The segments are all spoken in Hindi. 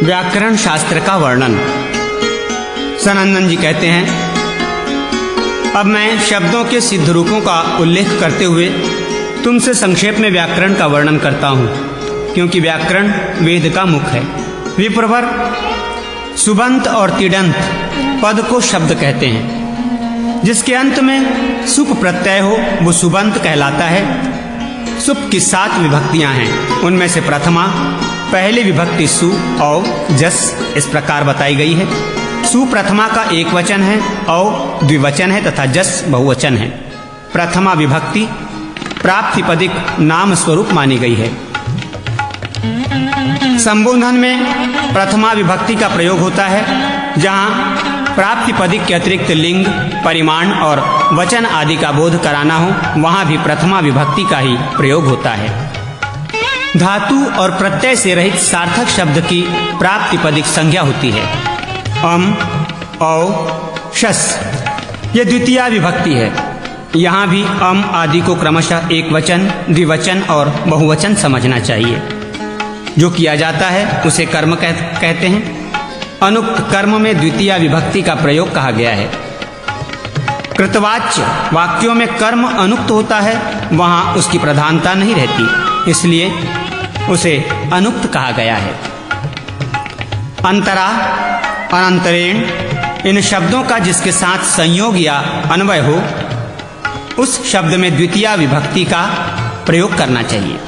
व्याकरण शास्त्र का वर्णन। सनंदन जी कहते हैं, अब मैं शब्दों के सिद्ध रूपों का उल्लेख करते हुए तुमसे संक्षेप में व्याकरण का वर्णन करता हूँ, क्योंकि व्याकरण वेद का मुख है। विप्रवर सुबंत और तिडंत पद को शब्द कहते हैं। जिसके अंत में सुप प्रत्यय हो वो सुबंत कहलाता है। सुप की 7 विभक्तियां हैं। उनमें से प्रथमा पहली विभक्ति सु औ जस इस प्रकार बताई गई है। सु प्रथमा का एक वचन है, औ द्विवचन है तथा जस बहुवचन है। प्रथमा विभक्ति प्राप्तिपदिक नाम स्वरूप मानी गई है। संबोधन में प्रथमा विभक्ति का प्रयोग होता है, जहाँ प्राप्तिपदिक के अतिरिक्त लिंग, परिमाण और वचन आदि का बोध कराना हो, वहाँ भी प्रथमा विभक्ति का ही प्रयोग होता है। धातु और प्रत्यय से रहित सार्थक शब्द की प्राप्तिपदिक संज्ञा होती है। अम, औ, शस ये द्वितीया विभक्ति है। यहाँ भी अम आदि को क्रमशः एक वचन, द्विवचन और बहुवचन समझना चाहिए। जो किया जाता है उसे कर्म कहते हैं। अनुक्त कर्म में द्वितीया विभक्ति का प्रयोग कहा गया है। कृतवाच्य वाक्यों में कर्म अनुक्त होता है, वहाँ उसकी प्रधानता नहीं रहती, इसलिए उसे अनुक्त कहा गया है। अंतरा, अनंतरेण इन शब्दों का जिसके साथ संयोग या अन्वय हो, उस शब्द में द्वितीया विभक्ति का प्रयोग करना चाहिए।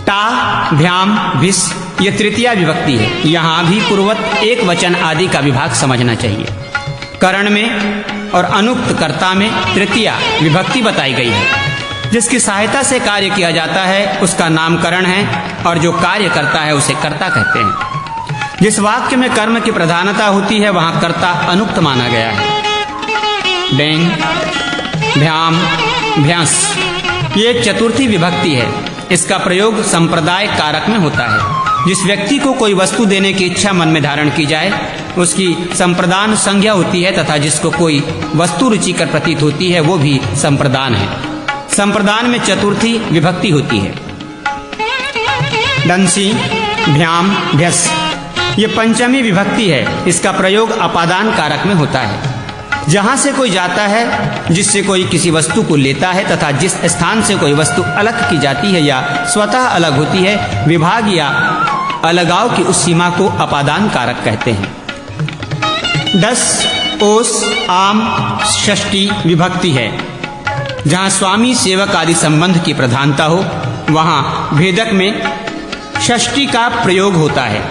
टा, भ्याम, भिस ये तृतीया विभक्ति है। यहाँ भी पूर्ववत एक वचन आदि का विभाग समझना चाहिए। करण में और अनुक्त कर्ता में तृतीया विभक्ति बताई गई है। जिसकी सहायता से कार्य किया जाता है उसका नामकरण है, और जो कार्य करता है उसे कर्ता कहते हैं। जिस वाक्य में कर्म की प्रधानता होती है वहाँ कर्ता अनुक्त माना गया है। डेंग, भ्याम, भ्यांस ये एक चतुर्थी विभक्ति है। इसका प्रयोग संप्रदाय कारक में होता है। जिस व्यक्ति को कोई वस्तु देने की इच्छा मन में धारण की जाए उसकी संप्रदान संज्ञा होती है, तथा जिसको कोई वस्तु रुचिकर प्रतीत होती है वो भी संप्रदान है। संप्रदान में चतुर्थी विभक्ति होती है। डंसी, भ्याम, भ्यस ये पंचमी विभक्ति है। इसका प्रयोग अपादान कारक में होता है। जहाँ से कोई जाता है, जिससे कोई किसी वस्तु को लेता है तथा जिस स्थान से कोई वस्तु अलग की जाती है या स्वतः अलग होती है, विभाग या अलगाव की उस सीमा को अपादान कारक कहते हैं। 10 ओस, आम, षष्ठी विभक्ति है। जहाँ स्वामी सेवक आदि संबंध की प्रधानता हो वहाँ भेदक में षष्ठी का प्रयोग होता है।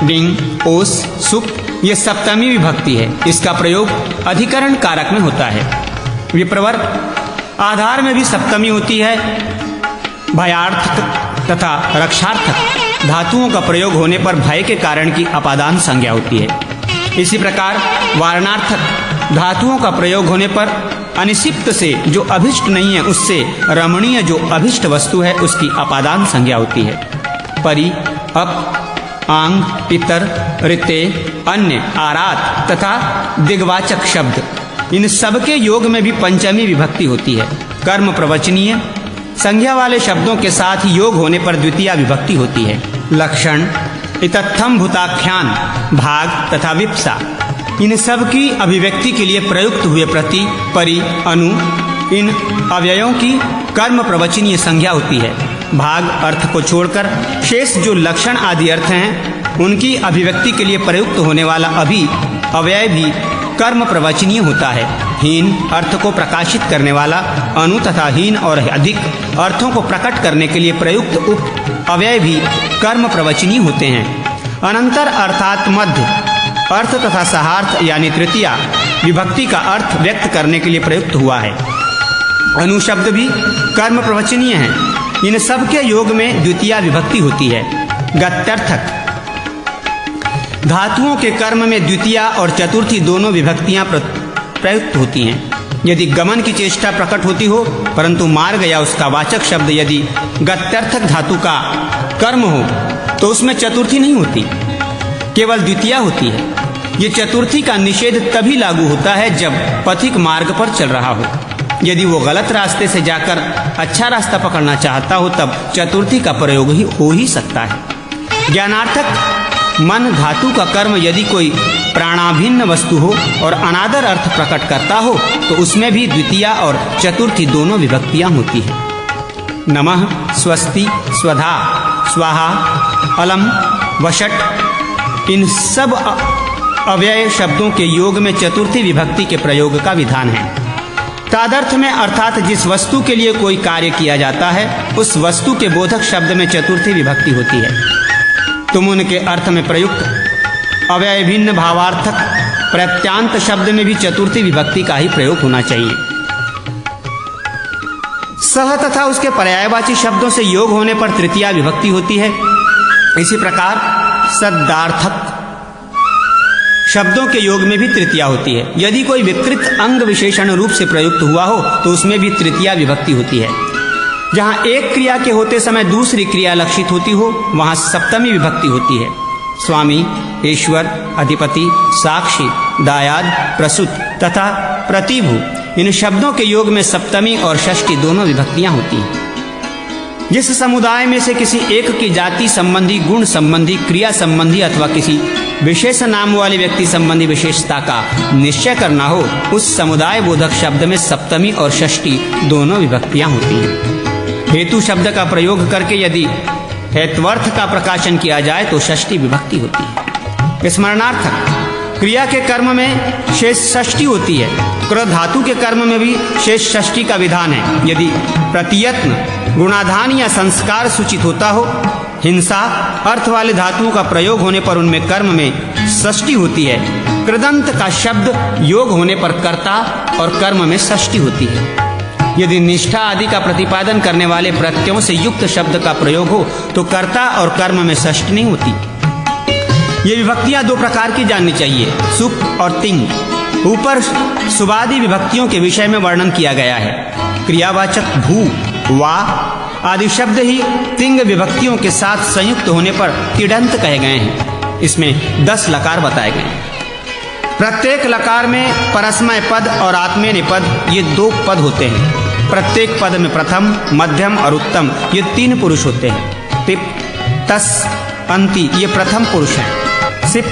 डिंग, ओस, सुप ये सप्तमी विभक्ति है। इसका प्रयोग अधिकरण कारक में होता है। विप्रवर आधार में भी सप्तमी होती है। भयार्थक तथा रक्षार्थक धातुओं का प्रयोग होने पर भय के कारण की अपादान संज्ञा होती है। इसी प्रकार वारणार्थक धातुओं का प्रयोग होने पर अनिशिप्त से जो अभिष्ट नहीं है उससे रमणीय जो अभिष्ट वस्तु है उसकी अपादान संज्ञा होती है। परि, अप, आंग, पितर, ऋते, अन्य, आरात तथा दिग्वाचक शब्द इन सबके योग में भी पंचमी विभक्ति होती है। कर्म प्रवचनीय संज्ञा वाले शब्दों के साथ योग होने पर द्वितीया विभक्ति होती है। लक्षण, इतत्थम भूताख्यान, भाग तथा विप्सा इन सब की अभिव्यक्ति के लिए प्रयुक्त हुए प्रति, परि, अनु इन अव्ययों की कर्म प्रवचनीय संज्ञा होती है। भाग अर्थ को छोड़कर शेष जो लक्षण आदि अर्थ हैं उनकी अभिव्यक्ति के लिए प्रयुक्त होने वाला अव्यय भी कर्म प्रवचनीय होता है। हीन अर्थ को प्रकाशित करने वाला अनु तथा हीन और अधिक अर्थों को प्रकट करने के लिए प्रयुक्त उप अव्यय भी कर्म प्रवचनीय होते हैं। अनंतर अर्थात मध्य अर्थ तथा सहार्थ यानी तृतीया विभक्ति का अर्थ व्यक्त करने के लिए प्रयुक्त हुआ है। अनुशब्द भी कर्म प्रवचनीय है। इन सब के योग में द्वितीया विभक्ति होती है। गत्यर्थक धातुओं के कर्म में द्वितीया और चतुर्थी दोनों विभक्तियां प्रयुक्त होती हैं। यदि गमन की चेष्टा प्रकट होती हो परंतु मार्ग या उसका वाचक शब्द यदि गत्यर्थक धातु का कर्म हो तो उसमें चतुर्थी नहीं होती, केवल द्वितीया होती है। ये चतुर्थी का निषेध तभी लागू होता है जब पथिक मार्ग पर चल रहा हो। यदि वो गलत रास्ते से जाकर अच्छा रास्ता पकड़ना चाहता हो तब चतुर्थी का प्रयोग ही हो ही सकता है। ज्ञानार्थक मन धातु का कर्म यदि कोई प्राणाभिन्न वस्तु हो और अनादर अर्थ प्रकट करता हो तो उसमें भी द्वितीया और चतुर्थी दोनों विभक्तियां होती हैं। नमः, स्वस्ति, स्वधा, स्वाहा, अलम, वषट इन सब अव्यय शब्दों के योग में चतुर्थी विभक्ति के प्रयोग का विधान है। तादर्थ में अर्थात जिस वस्तु के लिए कोई कार्य किया जाता है उस वस्तु के बोधक शब्द में चतुर्थी विभक्ति होती है। तुम उनके अर्थ में प्रयुक्त अव्यय भिन्न भावार्थक प्रत्यांत शब्द में भी चतुर्थी विभक्ति का ही प्रयोग होना चाहिए। सह तथा उसके पर्यायवाची शब्दों से योग होने पर तृतीया विभक्ति होती है। इसी प्रकार सदार्थक शब्दों के योग में भी तृतीया होती है। यदि कोई विकृत अंग विशेषण रूप से प्रयुक्त हुआ हो तो उसमें भी तृतीया विभक्ति होती है। जहाँ एक क्रिया के होते समय दूसरी क्रिया लक्षित होती हो वहाँ सप्तमी विभक्ति होती है। स्वामी, ईश्वर, अधिपति, साक्षी, दायाद, प्रसूत तथा प्रतिभु इन शब्दों के योग में सप्तमी और षष्ठी दोनों विभक्तियां होती हैं। जिस समुदाय में से किसी एक की जाति संबंधी, गुण संबंधी, क्रिया संबंधी अथवा किसी विशेष नाम वाले व्यक्ति संबंधी विशेषता का निश्चय करना हो उस समुदाय बोधक शब्द में सप्तमी और षष्ठी दोनों विभक्तियां होती हैं। हेतु शब्द का प्रयोग करके यदि हेत्वर्थ का प्रकाशन किया जाए तो षष्ठी विभक्ति होती है। स्मरणार्थक क्रिया के कर्म में शेष षष्ठी होती है। क्र धातु के कर्म में भी शेष षष्ठी का विधान है। यदि प्रत्ययत्न, गुणाधान या संस्कार सूचित होता हो, हिंसा अर्थ वाले धातुओं का प्रयोग होने पर उनमें कर्म में षष्ठी होती है। कृदंत का शब्द योग होने पर कर्ता और कर्म में षष्ठी होती है। यदि निष्ठा आदि का प्रतिपादन करने वाले प्रत्ययों से युक्त शब्द का प्रयोग हो तो कर्ता और कर्म में षष्ठी नहीं होती। ये विभक्तियां दो प्रकार की जाननी चाहिए, सुप और तिंग। ऊपर सुबादि विभक्तियों के विषय में वर्णन किया गया है। क्रियावाचक भू, वा आदि शब्द ही तिंग विभक्तियों के साथ संयुक्त होने पर तिडंत कहे गए हैं। इसमें 10 लकार बताए गए हैं। प्रत्येक लकार में परस्मय पद और आत्मेय पद ये 2 पद होते हैं। प्रत्येक पद में प्रथम, मध्यम और उत्तम ये 3 पुरुष होते हैं। तिप, तस, अंति ये प्रथम पुरुष हैं। सिप,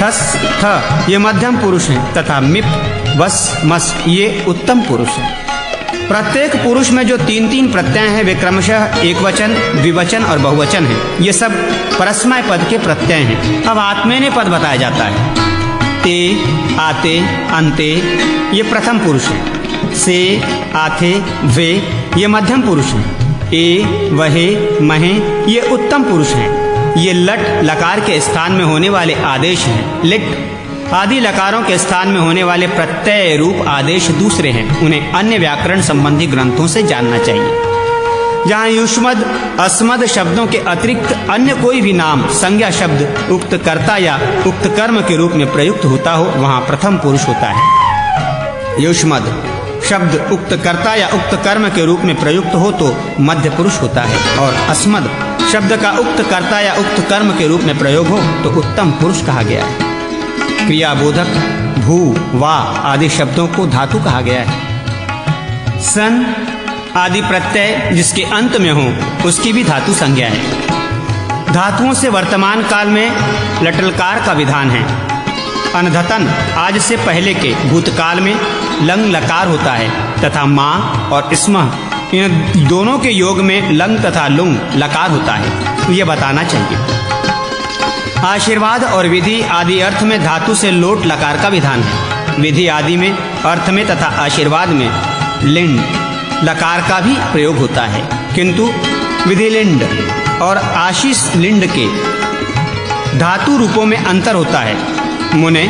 थस, थ ये मध्यम पुरुष हैं तथा मिप, वस, मस ये उत्तम पुरुष हैं। प्रत्येक पुरुष में जो 3-3 प्रत्यय हैं वे क्रमशः एकवचन, द्विवचन और बहुवचन हैं। ये सब परस्मय पद के प्रत्यय हैं। अब आत्मेय पद बताया जाता है। ते, आते, अंते ये प्रथम पुरुष हैं। से, आथे, वे ये मध्यम पुरुष हैं। ए, वहे, महे ये उत्तम पुरुष हैं। ये लट लकार के स्थान में होने वाले आदेश हैं। लिट आदि लकारों के स्थान में होने वाले प्रत्यय रूप आदेश दूसरे हैं। उन्हें अन्य व्याकरण संबंधी ग्रंथों से जानना चाहिए। जहाँ युष्मद, अस्मद शब्दों के अतिरिक्त अन्य कोई भी नाम, संज्ञा शब्द उक्त कर्ता या उक्त कर्म के रूप में प्रयुक्त होता हो वहाँ प्रथम पुरुष होता है। युष्मद शब्द उक्त कर्ता या उक्त कर्म के रूप में प्रयुक्त हो तो मध्य पुरुष होता है और अस्मद शब्द का उक्त कर्ता या उक्त कर्म के रूप में प्रयोग हो तो उत्तम पुरुष कहा गया है। क्रियाबोधक भू, वा आदि शब्दों को धातु कहा गया है। सन आदि प्रत्यय जिसके अंत में हो उसकी भी धातु संज्ञा है। धातुओं से वर्तमान काल में लटलकार का विधान है। अनधतन आज से पहले के भूतकाल में लंग लकार होता है तथा माँ और स्मः इन दोनों के योग में लंग तथा लुंग लकार होता है। ये बताना चाहिए। आशीर्वाद और विधि आदि अर्थ में धातु से लोट लकार का विधान है। विधि आदि में, अर्थ में तथा आशीर्वाद में लिंड लकार का भी प्रयोग होता है, किंतु विधिलिंड और आशीष लिंड के धातु रूपों में अंतर होता है मुने,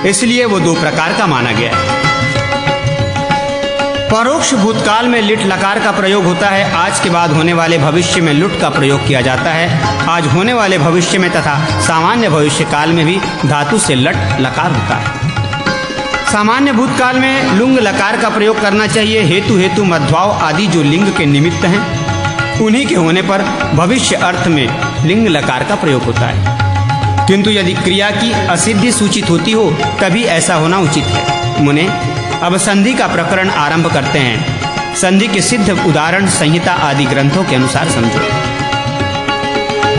इसलिए वो 2 प्रकार का माना गया है। परोक्ष भूतकाल में लिट लकार का प्रयोग होता है। आज के बाद होने वाले भविष्य में लुट का प्रयोग किया जाता है। आज होने वाले भविष्य में तथा सामान्य भविष्य काल में भी धातु से लट लकार होता है। सामान्य भूतकाल में लुंग लकार का प्रयोग करना चाहिए। हेतु मध्वाव आदि जो लिंग के निमित्त हैं उन्हीं के होने पर भविष्य अर्थ में लिंग लकार का प्रयोग होता है, किंतु यदि क्रिया की असिद्धि सूचित होती हो तभी ऐसा होना उचित है। मुने अब संधि का प्रकरण आरंभ करते हैं। संधि के सिद्ध उदाहरण संहिता आदि ग्रंथों के अनुसार समझो।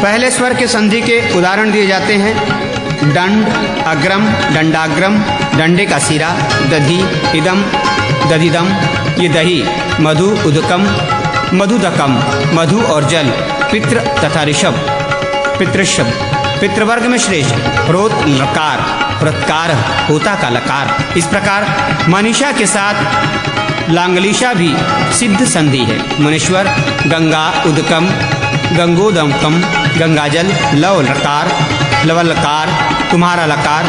पहले स्वर के संधि के उदाहरण दिए जाते हैं। दंड, अग्रम, दंडाग्रम, डंडे का सिरा, दधि, इदम, दधिदम, ये दही, मधु, उदकम, मधुदकम, मधु और जल, पितृ तथा ऋषभ, पितृषभ। पितृवर्ग में श्रेष्ठ प्रोत लकार, प्रत्कार, होता का लकार। इस प्रकार मनीषा के साथ लांगलीशा भी सिद्ध संधि है। मुनीश्वर गंगा, उदकम, गंगोदकम, गंगाजल, लव लकार, लवल लकार, तुम्हारा लकार,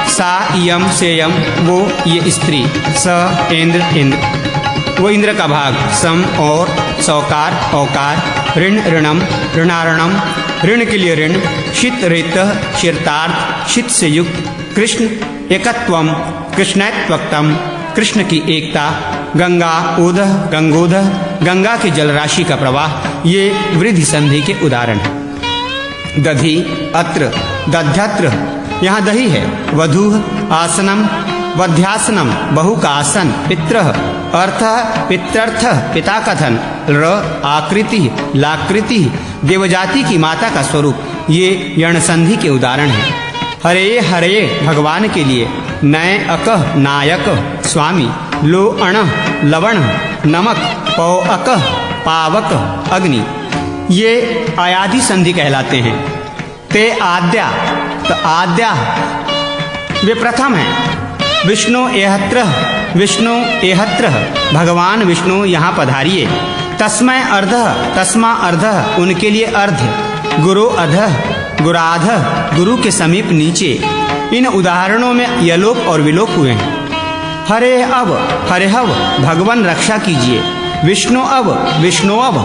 सा यम सेयम, वो ये स्त्री, स इंद्र, इंद्र वो इंद्र का भाग, सम और, सौकार, औकार, ऋण, ऋणम, ऋणारणम, ऋण के लिए ऋण, शित रेत, शिरतार्थ, शित से युक्त, कृष्ण एकत्वम, कृष्णैत्वक्तम, कृष्ण की एकता, गंगा, ओदह, गंगोदह, गंगा की जल राशि का प्रवाह, ये वृद्धि संधि के उदाहरण हैं। दधि, अत्र, दध्यत्र, यहाँ दही है। वधु, आसनम, वध्यासनम, बहु का आसन, पित्र, अर्थ, पित्यर्थ, पिता कथन, र, आकृति, लाकृति, देवजाति की माता का स्वरूप, ये यण संधि के उदाहरण हैं। हरे हरे, भगवान के लिए, नय अकह, नायक, स्वामी, लो अण, लवण, नमक, पौ अकह, पावक, अग्नि, ये आयादि संधि कहलाते हैं। ते आद्या, तो आद्या वे प्रथम हैं। विष्णु एहत्र, विष्णु एहत्र, भगवान विष्णु यहाँ पधारिए। तस्मै अर्ध, तस्मा अर्ध, उनके लिए अर्ध। गुरु अध, गुराध, गुरु के समीप नीचे। इन उदाहरणों में यलोप और विलोप हुए हैं। हरे अब, हरेहव, भगवान रक्षा कीजिए। विष्णु अब, विष्णुअब,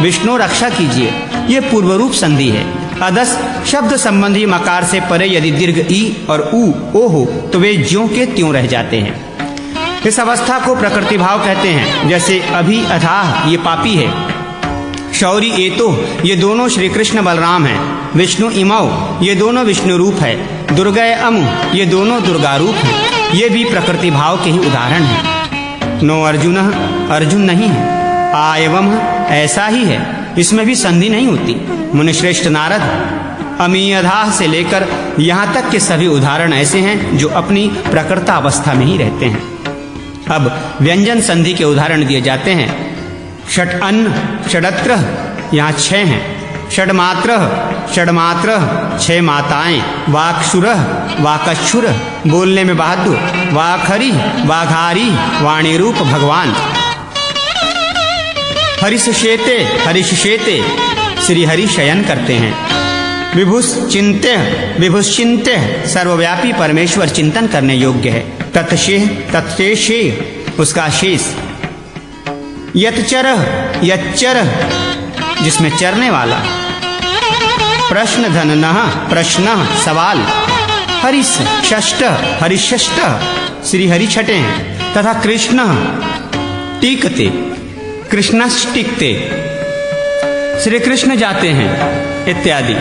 विष्णु रक्षा कीजिए, ये पूर्वरूप संधि है। अदस शब्द संबंधी मकार से परे यदि दीर्घ ई और ऊ ओ हो तो वे ज्यों के त्यों रह जाते हैं। इस अवस्था को प्रकृति भाव कहते हैं। जैसे अभी अथाह, ये पापी है। शौरी एतो, ये दोनों श्री कृष्ण बलराम हैं। विष्णु इमौ, ये दोनों विष्णु रूप है। दुर्गय अमु, ये दोनों दुर्गा रूप हैं। ये भी प्रकृति भाव के ही उदाहरण हैं। नो अर्जुन, अर्जुन नहीं है। आ एवं, ऐसा ही है, इसमें भी संधि नहीं होती। मुनिश्रेष्ठ नारद, अमीयधाह से लेकर यहाँ तक के सभी उदाहरण ऐसे हैं जो अपनी प्रकृता अवस्था में ही रहते हैं। अब व्यंजन संधि के उदाहरण दिए जाते हैं। षट अन्न, षडत्र, यहाँ 6 हैं। षडमात्र, षडमात्र, 6 माताएं। वाक्शुर, वाकच्छुर, बोलने में बहादुर। वाखरी, वाघारी, वाणी रूप भगवान। हरिशेते, हरिशेते, श्री हरि शयन करते हैं। विभुश्चिंत्य, विभुश्चिंत्य, सर्वव्यापी परमेश्वर चिंतन करने योग्य है। तत्शेह, तत्शेषेह, उसका शेष। यतचर, यच्चर, जिसमें चरने वाला। प्रश्न धननः, प्रश्न सवाल। हरिश षष्ठ, हरिषष्ठ, श्री हरि छठे हैं। तथा कृष्ण टीकते, कृष्णष्टिकते, श्री कृष्ण जाते हैं इत्यादि।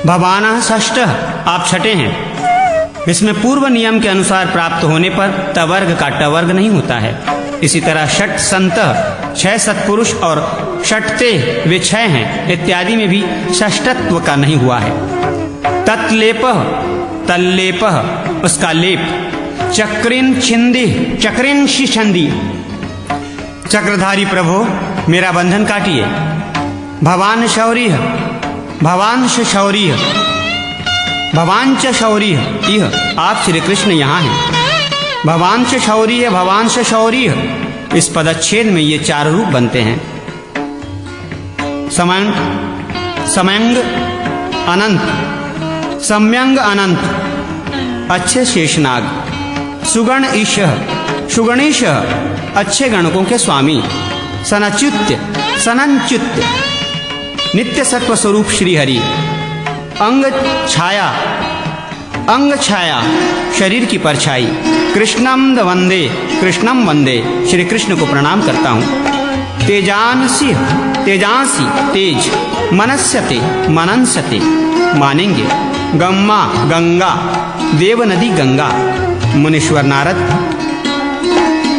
भवान षष्ठ, आप छठे हैं। इसमें पूर्व नियम के अनुसार प्राप्त होने पर तवर्ग का टवर्ग नहीं होता है। इसी तरह षट संत, 6 सत्पुरुष और षटते, वे 6 हैं इत्यादि में भी षष्टत्व का नहीं हुआ है। तत्लेप, तल्लेप, उसका लेप। चक्रिन छिंदी, चक्रिन शिछंदी, चक्रधारी प्रभु मेरा बंधन काटिए। भवान शौर्य, भवांश शौर्य, भवांच शौर्य, यह आप श्री कृष्ण यहाँ हैं। भवांश शौर्य, भवांश शौर्य, इस पदच्छेद में ये 4 रूप बनते हैं। समंग, समंग अनंत, सम्यंग अनंत, अच्छे शेषनाग। सुगण ईश, सुगणेश, अच्छे गणकों के स्वामी। सनच्युत्य, सनंच्युत्य, नित्य सत्व स्वरूप श्री हरि। अंग छाया, अंग छाया, शरीर की परछाई। कृष्णम वंदे, कृष्णम वंदे, श्री कृष्ण को प्रणाम करता हूँ। तेजांसी, तेजांसी, तेज। मनस्यते, मनंसते, मानेंगे। गम्मा, गंगा, देव नदी गंगा। मुनीश्वर नारद,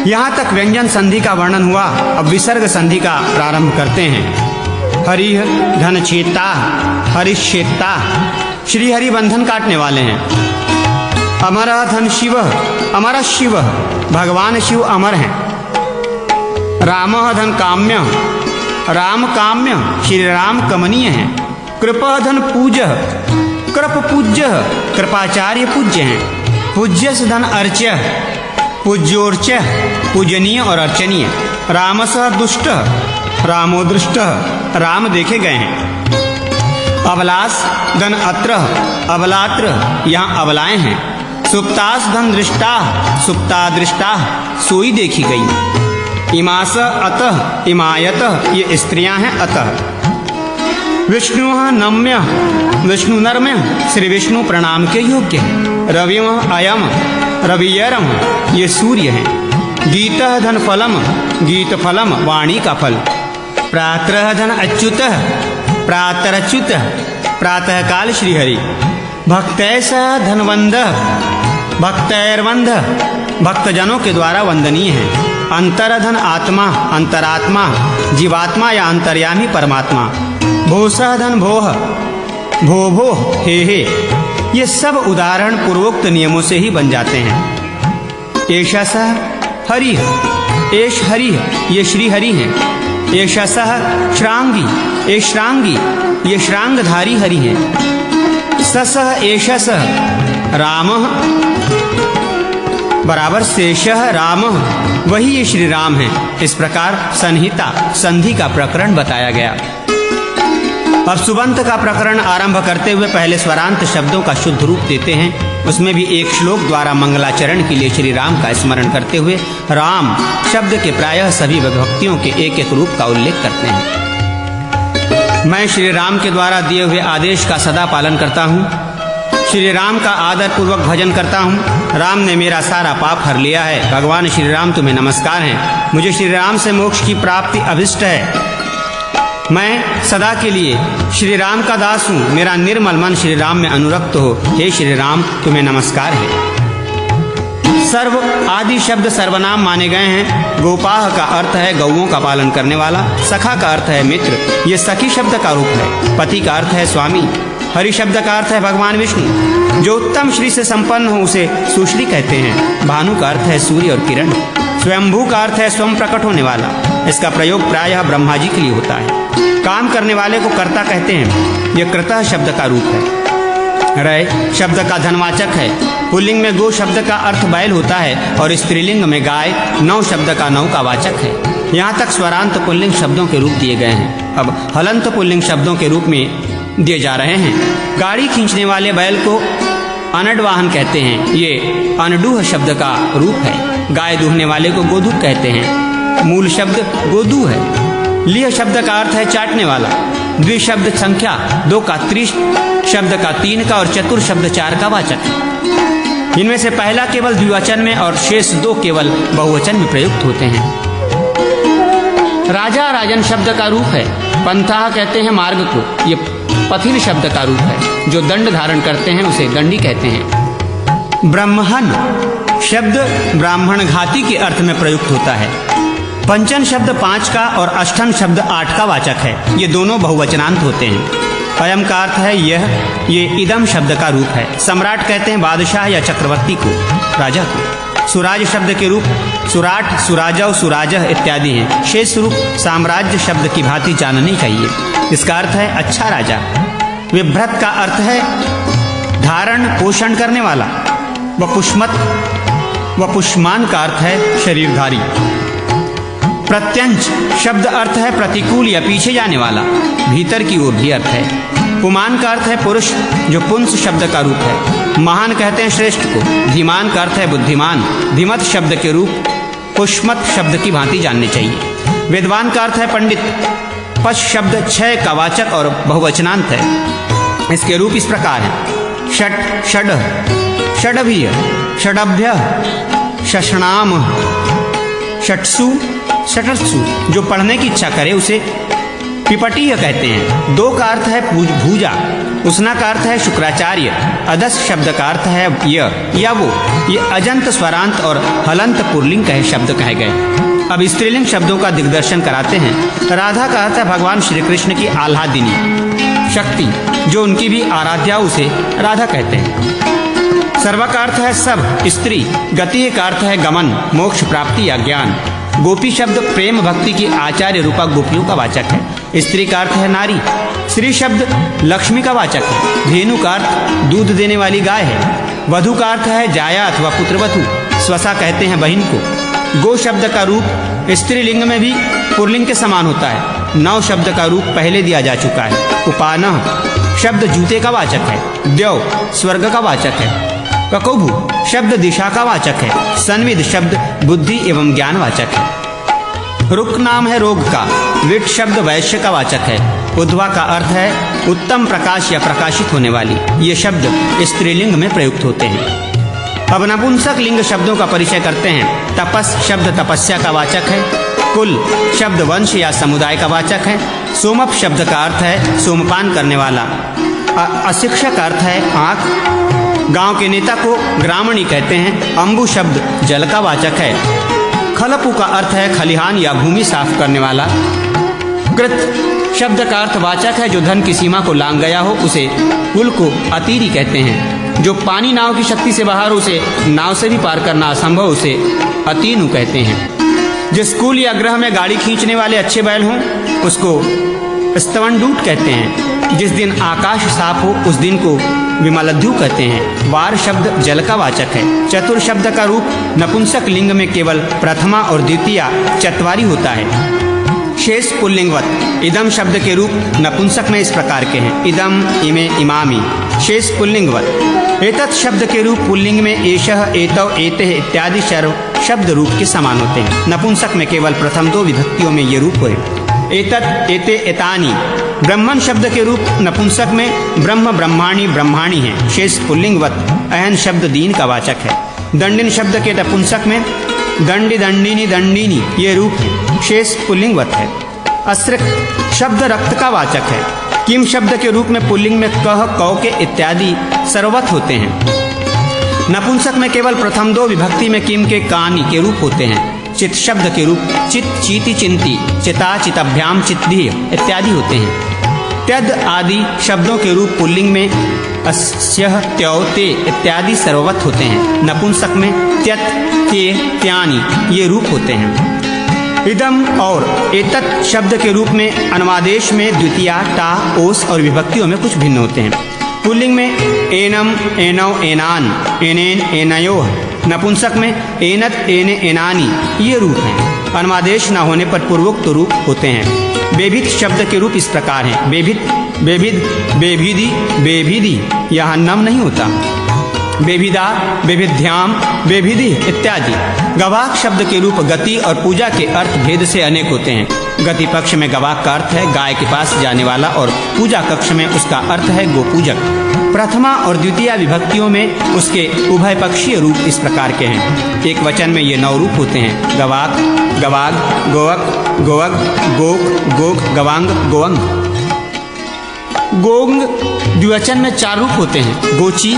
यहाँ तक व्यंजन संधि का वर्णन हुआ। अब विसर्ग संधि का प्रारंभ करते हैं। हरिह धन चेता हरिश्चेता, श्री हरि बंधन काटने वाले हैं। अमर धन शिव अमर शिव, भगवान शिव अमर हैं। राम धन काम्य राम काम्य, श्री राम कमनीय हैं। कृपा धन पूज कृप पूज्य, कृपाचार्य पूज्य हैं। पूज्यस धन अर्च्य पूज्योर्च, पूजनीय और अर्चनीय। रामस दुष्ट रामो दृष्ट, राम देखे गए हैं। अबलास धन अत्र अबलात्र, यहाँ अबलाएं हैं। सुप्तास धन दृष्टा सुप्ता दृष्टा, सोई देखी गई। इमास अतः इमायत, ये स्त्रियां हैं अतः। विष्णु नम्य विष्णु नर्म्य, श्री विष्णु प्रणाम के योग्य है। रवि अयम रवियरम, ये सूर्य हैं। गीत धन फलम गीत फलम, वाणी का फल। प्रातः धन अच्युत प्रातरच्युत, प्रातः काल श्रीहरि। भक्तैस धनवंद भक्तैर्वंद, भक्तजनों के द्वारा वंदनीय है। अंतर धन आत्मा अंतरात्मा, जीवात्मा या अंतर्यामी परमात्मा। भोसा धन भोह भो भो हे, ये सब उदाहरण पूर्वोक्त नियमों से ही बन जाते हैं। एषा सह हरि, एष हरि, ये श्री हरि हैं। एषा सह श्रांगी, ए श्रांगी, ये श्रांगधारी हरि हैं। ससह एषा सह राम बराबर शेषः राम, वही ये श्री राम हैं। इस प्रकार संहिता संधि का प्रकरण बताया गया। अब सुबंत का प्रकरण आरंभ करते हुए पहले स्वरांत शब्दों का शुद्ध रूप देते हैं। उसमें भी एक श्लोक द्वारा मंगलाचरण के लिए श्री राम का स्मरण करते हुए राम शब्द के प्रायः सभी विभक्तियों के एक एक रूप का उल्लेख करते हैं। मैं श्री राम के द्वारा दिए हुए आदेश का सदा पालन करता हूँ। श्री राम का आदर पूर्वक भजन करता हूँ। राम ने मेरा सारा पाप हर लिया है। भगवान श्री राम तुम्हें नमस्कार हैं। मुझे श्री राम से मोक्ष की प्राप्ति अभिष्ट है। मैं सदा के लिए श्री राम का दास हूँ। मेरा निर्मल मन श्री राम में अनुरक्त हो। हे श्री राम तुम्हें नमस्कार है। सर्व आदि शब्द सर्वनाम माने गए हैं। गोपाह का अर्थ है गौओं का पालन करने वाला। सखा का अर्थ है मित्र, ये सखी शब्द का रूप है। पति का अर्थ है स्वामी। हरि शब्द का अर्थ है भगवान विष्णु। जो उत्तम श्री से संपन्न हो उसे सुश्री कहते हैं। भानु का अर्थ है सूर्य और किरण। स्वयंभू का अर्थ है स्वयं प्रकट होने वाला। इसका प्रयोग प्रायः ब्रह्मा जी के लिए होता है। काम करने वाले को कर्ता कहते हैं। यह कृतः शब्द का रूप है। रय शब्द का धनवाचक है। पुल्लिंग में गो शब्द का अर्थ बैल होता है और स्त्रीलिंग में गाय। नौ शब्द का नौ का वाचक है। यहाँ तक स्वरांत पुल्लिंग शब्दों के रूप दिए गए हैं। अब हलंत पुल्लिंग शब्दों के रूप में दिए जा रहे हैं। गाड़ी खींचने वाले बैल को अनड वाहन कहते हैं। ये अनडूह शब्द का रूप है। गाय दूहने वाले को गोधूक कहते हैं। मूल शब्द गोदू है। लिह शब्द का अर्थ है चाटने वाला। द्विशब्द संख्या 2 का, त्रिश शब्द का 3 का और चतुर शब्द 4 का वाचक है। इनमें से पहला केवल द्विवचन में और शेष 2 केवल बहुवचन में प्रयुक्त होते हैं। राजा राजन शब्द का रूप है। पंथा कहते हैं मार्ग को। ये पथिल शब्द का रूप है। जो दंड धारण करते हैं उसे दंडी कहते हैं। ब्रह्मण शब्द ब्राह्मण घाती के अर्थ में प्रयुक्त होता है। पंचन शब्द 5 का और अष्टन शब्द 8 का वाचक है। ये दोनों बहुवचनांत होते हैं। अयम का अर्थ है यह। ये इदम शब्द का रूप है। सम्राट कहते हैं बादशाह या चक्रवर्ती को, राजा को। सुराज शब्द के रूप सुराट, सुराजव, सुराजह इत्यादि हैं। शेष रूप साम्राज्य शब्द की भांति जाननी चाहिए। इसका अर्थ है अच्छा राजा। विभ्रत का अर्थ है धारण पोषण करने वाला। वपुष्मान का अर्थ है शरीरधारी। प्रत्यंच शब्द अर्थ है प्रतिकूल या पीछे जाने वाला। भीतर की ओर भी अर्थ है। पुमान का अर्थ है पुरुष, जो पुंस शब्द का रूप है। महान कहते हैं श्रेष्ठ को। धीमान का अर्थ है बुद्धिमान। धीमत शब्द के रूप पुष्मत शब्द की भांति जाननी चाहिए। विद्वान का अर्थ है पंडित। पश शब्द 6 का वाचक और बहुवचनांत है। इसके रूप इस प्रकार हैं। षट षड षडभीय षडभ्य शषणाम षट्सु षटत्सु। जो पढ़ने की इच्छा करे उसे पिपटीय कहते हैं। 2 का अर्थ है भूजा। उसना का अर्थ है शुक्राचार्य। अदस शब्द का अर्थ है या वो। ये अजंत स्वरांत और हलंत पुल्लिंग कहे शब्द कहे गए। अब स्त्रीलिंग शब्दों का दिग्दर्शन कराते हैं। राधा का अर्थ है भगवान श्री कृष्ण की आह्लादिनी शक्ति, जो उनकी भी आराध्या, उसे राधा कहते हैं। सर्व का अर्थ है सब, स्त्री। गति का अर्थ है गमन, मोक्ष प्राप्ति या ज्ञान। गोपी शब्द प्रेम भक्ति की आचार्य रूपा गोपियों का वाचक है। स्त्री का अर्थ है नारी। श्री शब्द लक्ष्मी का वाचक है। धेनु का अर्थ दूध देने वाली गाय है। वधु का अर्थ है जाया अथवा पुत्रवधु। स्वसा कहते हैं बहन को। गो शब्द का रूप स्त्रीलिंग में भी पुल्लिंग के समान होता है। नव शब्द का रूप पहले दिया जा चुका है। उपानह शब्द जूते का वाचक है। द्यौ स्वर्ग का वाचक है। ककौभु शब्द दिशा का वाचक है। संविद शब्द बुद्धि एवं ज्ञान वाचक है। रुक नाम है रोग का। विट शब्द वैश्य का वाचक है। उद्वा का अर्थ है उत्तम प्रकाश या प्रकाशित होने वाली। ये शब्द स्त्रीलिंग में प्रयुक्त होते हैं। अब नपुंसक लिंग शब्दों का परिचय करते हैं। तपस शब्द तपस्या का वाचक है। कुल शब्द वंश या समुदाय का वाचक है। सोमप शब्द का अर्थ है सोमपान करने वाला। अशिक्षा का अर्थ है आँख। गांव के नेता को ग्रामणी कहते हैं। अम्बु शब्द जल का वाचक है। खलपु का अर्थ है खलिहान या भूमि साफ करने वाला। कृत शब्द का अर्थ वाचक है जो धन की सीमा को लांघ गया हो, उसे कुल को अतीरी कहते हैं। जो पानी नाव की शक्ति से बाहर, उसे नाव से भी पार करना असंभव, उसे अतीनु कहते हैं। जिस कुल या ग्रह में गाड़ी खींचने वाले अच्छे बैल हों, उसको स्तवनडूट कहते हैं। जिस दिन आकाश साफ हो, उस दिन को विमलध्यु कहते हैं। वार शब्द जल का वाचक है। चतुर शब्द का रूप नपुंसक लिंग में केवल प्रथमा और द्वितीया चत्वारी होता है। शेष पुल्लिंगवत इदम शब्द के रूप नपुंसक में इस प्रकार के हैं। इदम, इमे, इमामी। शेष पुल्लिंगवत। एतत् शब्द के रूप पुल्लिंग में एषः, एतौ, एतेः इत्यादि सर्व शब्द रूप के समान होते हैं। नपुंसक में केवल प्रथम दो विभक्तियों में ये रूप हुए। एतत्, एते, एतानि। ब्रह्मण शब्द के रूप नपुंसक में ब्रह्म, ब्रह्माणी, ब्रह्माणी है। शेष पुल्लिंगवत। अहन शब्द दीन का वाचक है। दंडिन शब्द के नपुंसक में दंडी, दंडिनी, दंडिनी ये रूप है। शेष पुल्लिंगवत है। अस्रिक शब्द रक्त का वाचक है। किम शब्द के रूप में पुल्लिंग में कह, कौ के इत्यादि सर्ववत होते हैं। नपुंसक में केवल प्रथम दो विभक्ति में किम के कानी के रूप होते हैं। चित शब्द के रूप चित, चीति, चिंती, चिता, चितभ्याम, चित्धी इत्यादि होते हैं। त्यद आदि शब्दों के रूप पुल्लिंग में अस्यः, त्यौ, ते इत्यादि सर्ववत होते हैं। नपुंसक में त्यत, ते, त्यानि ये रूप होते हैं। इदम और एतत् शब्द के रूप में अनुवादेश में द्वितीया, टा, ओस और विभक्तियों में कुछ भिन्न होते हैं। पुल्लिंग में एनम, एनौ, एनान, एनेन, एनयोः। नपुंसक में एनत, एने, एनानी ये रूप हैं। अनुवादेश न होने पर पूर्वोक्त रूप होते हैं। बेभित शब्द के रूप इस प्रकार हैं। बेभित, बेभिद, बेभिदी, बेभिदी, यहाँ नम नहीं होता। बेभिदा, बेभिध्याम, बेभिधि इत्यादि। गवाक शब्द के रूप गति और पूजा के अर्थ भेद से अनेक होते हैं। गति पक्ष में गवाक का अर्थ है गाय के पास जाने वाला और पूजा कक्ष में उसका अर्थ है गोपूजक। प्रथमा और द्वितीय विभक्तियों में उसके उभय पक्षीय रूप इस प्रकार के हैं। एक वचन में ये 9 रूप होते हैं। गवाक, गवाग, गोवक, गोवग, गोक, गोक, गवांग, गोवंग। गोंग द्विवचन में 4 रूप होते हैं। गोची,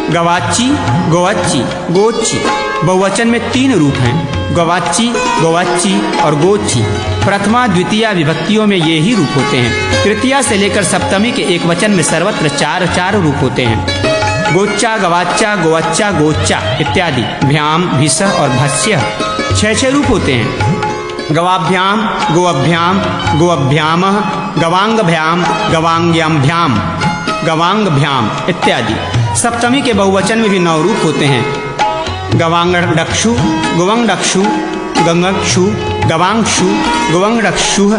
गवाची, गोवच्ची, गोची। बहुवचन में 3 रूप हैं। गवाची, गोवाची और गोची। प्रथमा द्वितीय विभक्तियों में ये ही रूप होते हैं। तृतीया से लेकर सप्तमी के एक वचन में सर्वत्र 4 रूप होते हैं। गोच्चा, गवाच्चा, गोवच्चा, गोच्चा इत्यादि। भ्याम, भिसह और भस्य 6 रूप होते हैं। गवाभ्याम, गोअभ्याम, गोअभ्यामः, गवांगभ्याम, गवांग्याम्भ्याम, गवांगभ्याम इत्यादि। सप्तमी के बहुवचन में भी 9 रूप होते हैं। गवांगडक्षु, गोवंगडक्षु, गंगक्षु, गवांगक्षु, गोवंगडक्षु,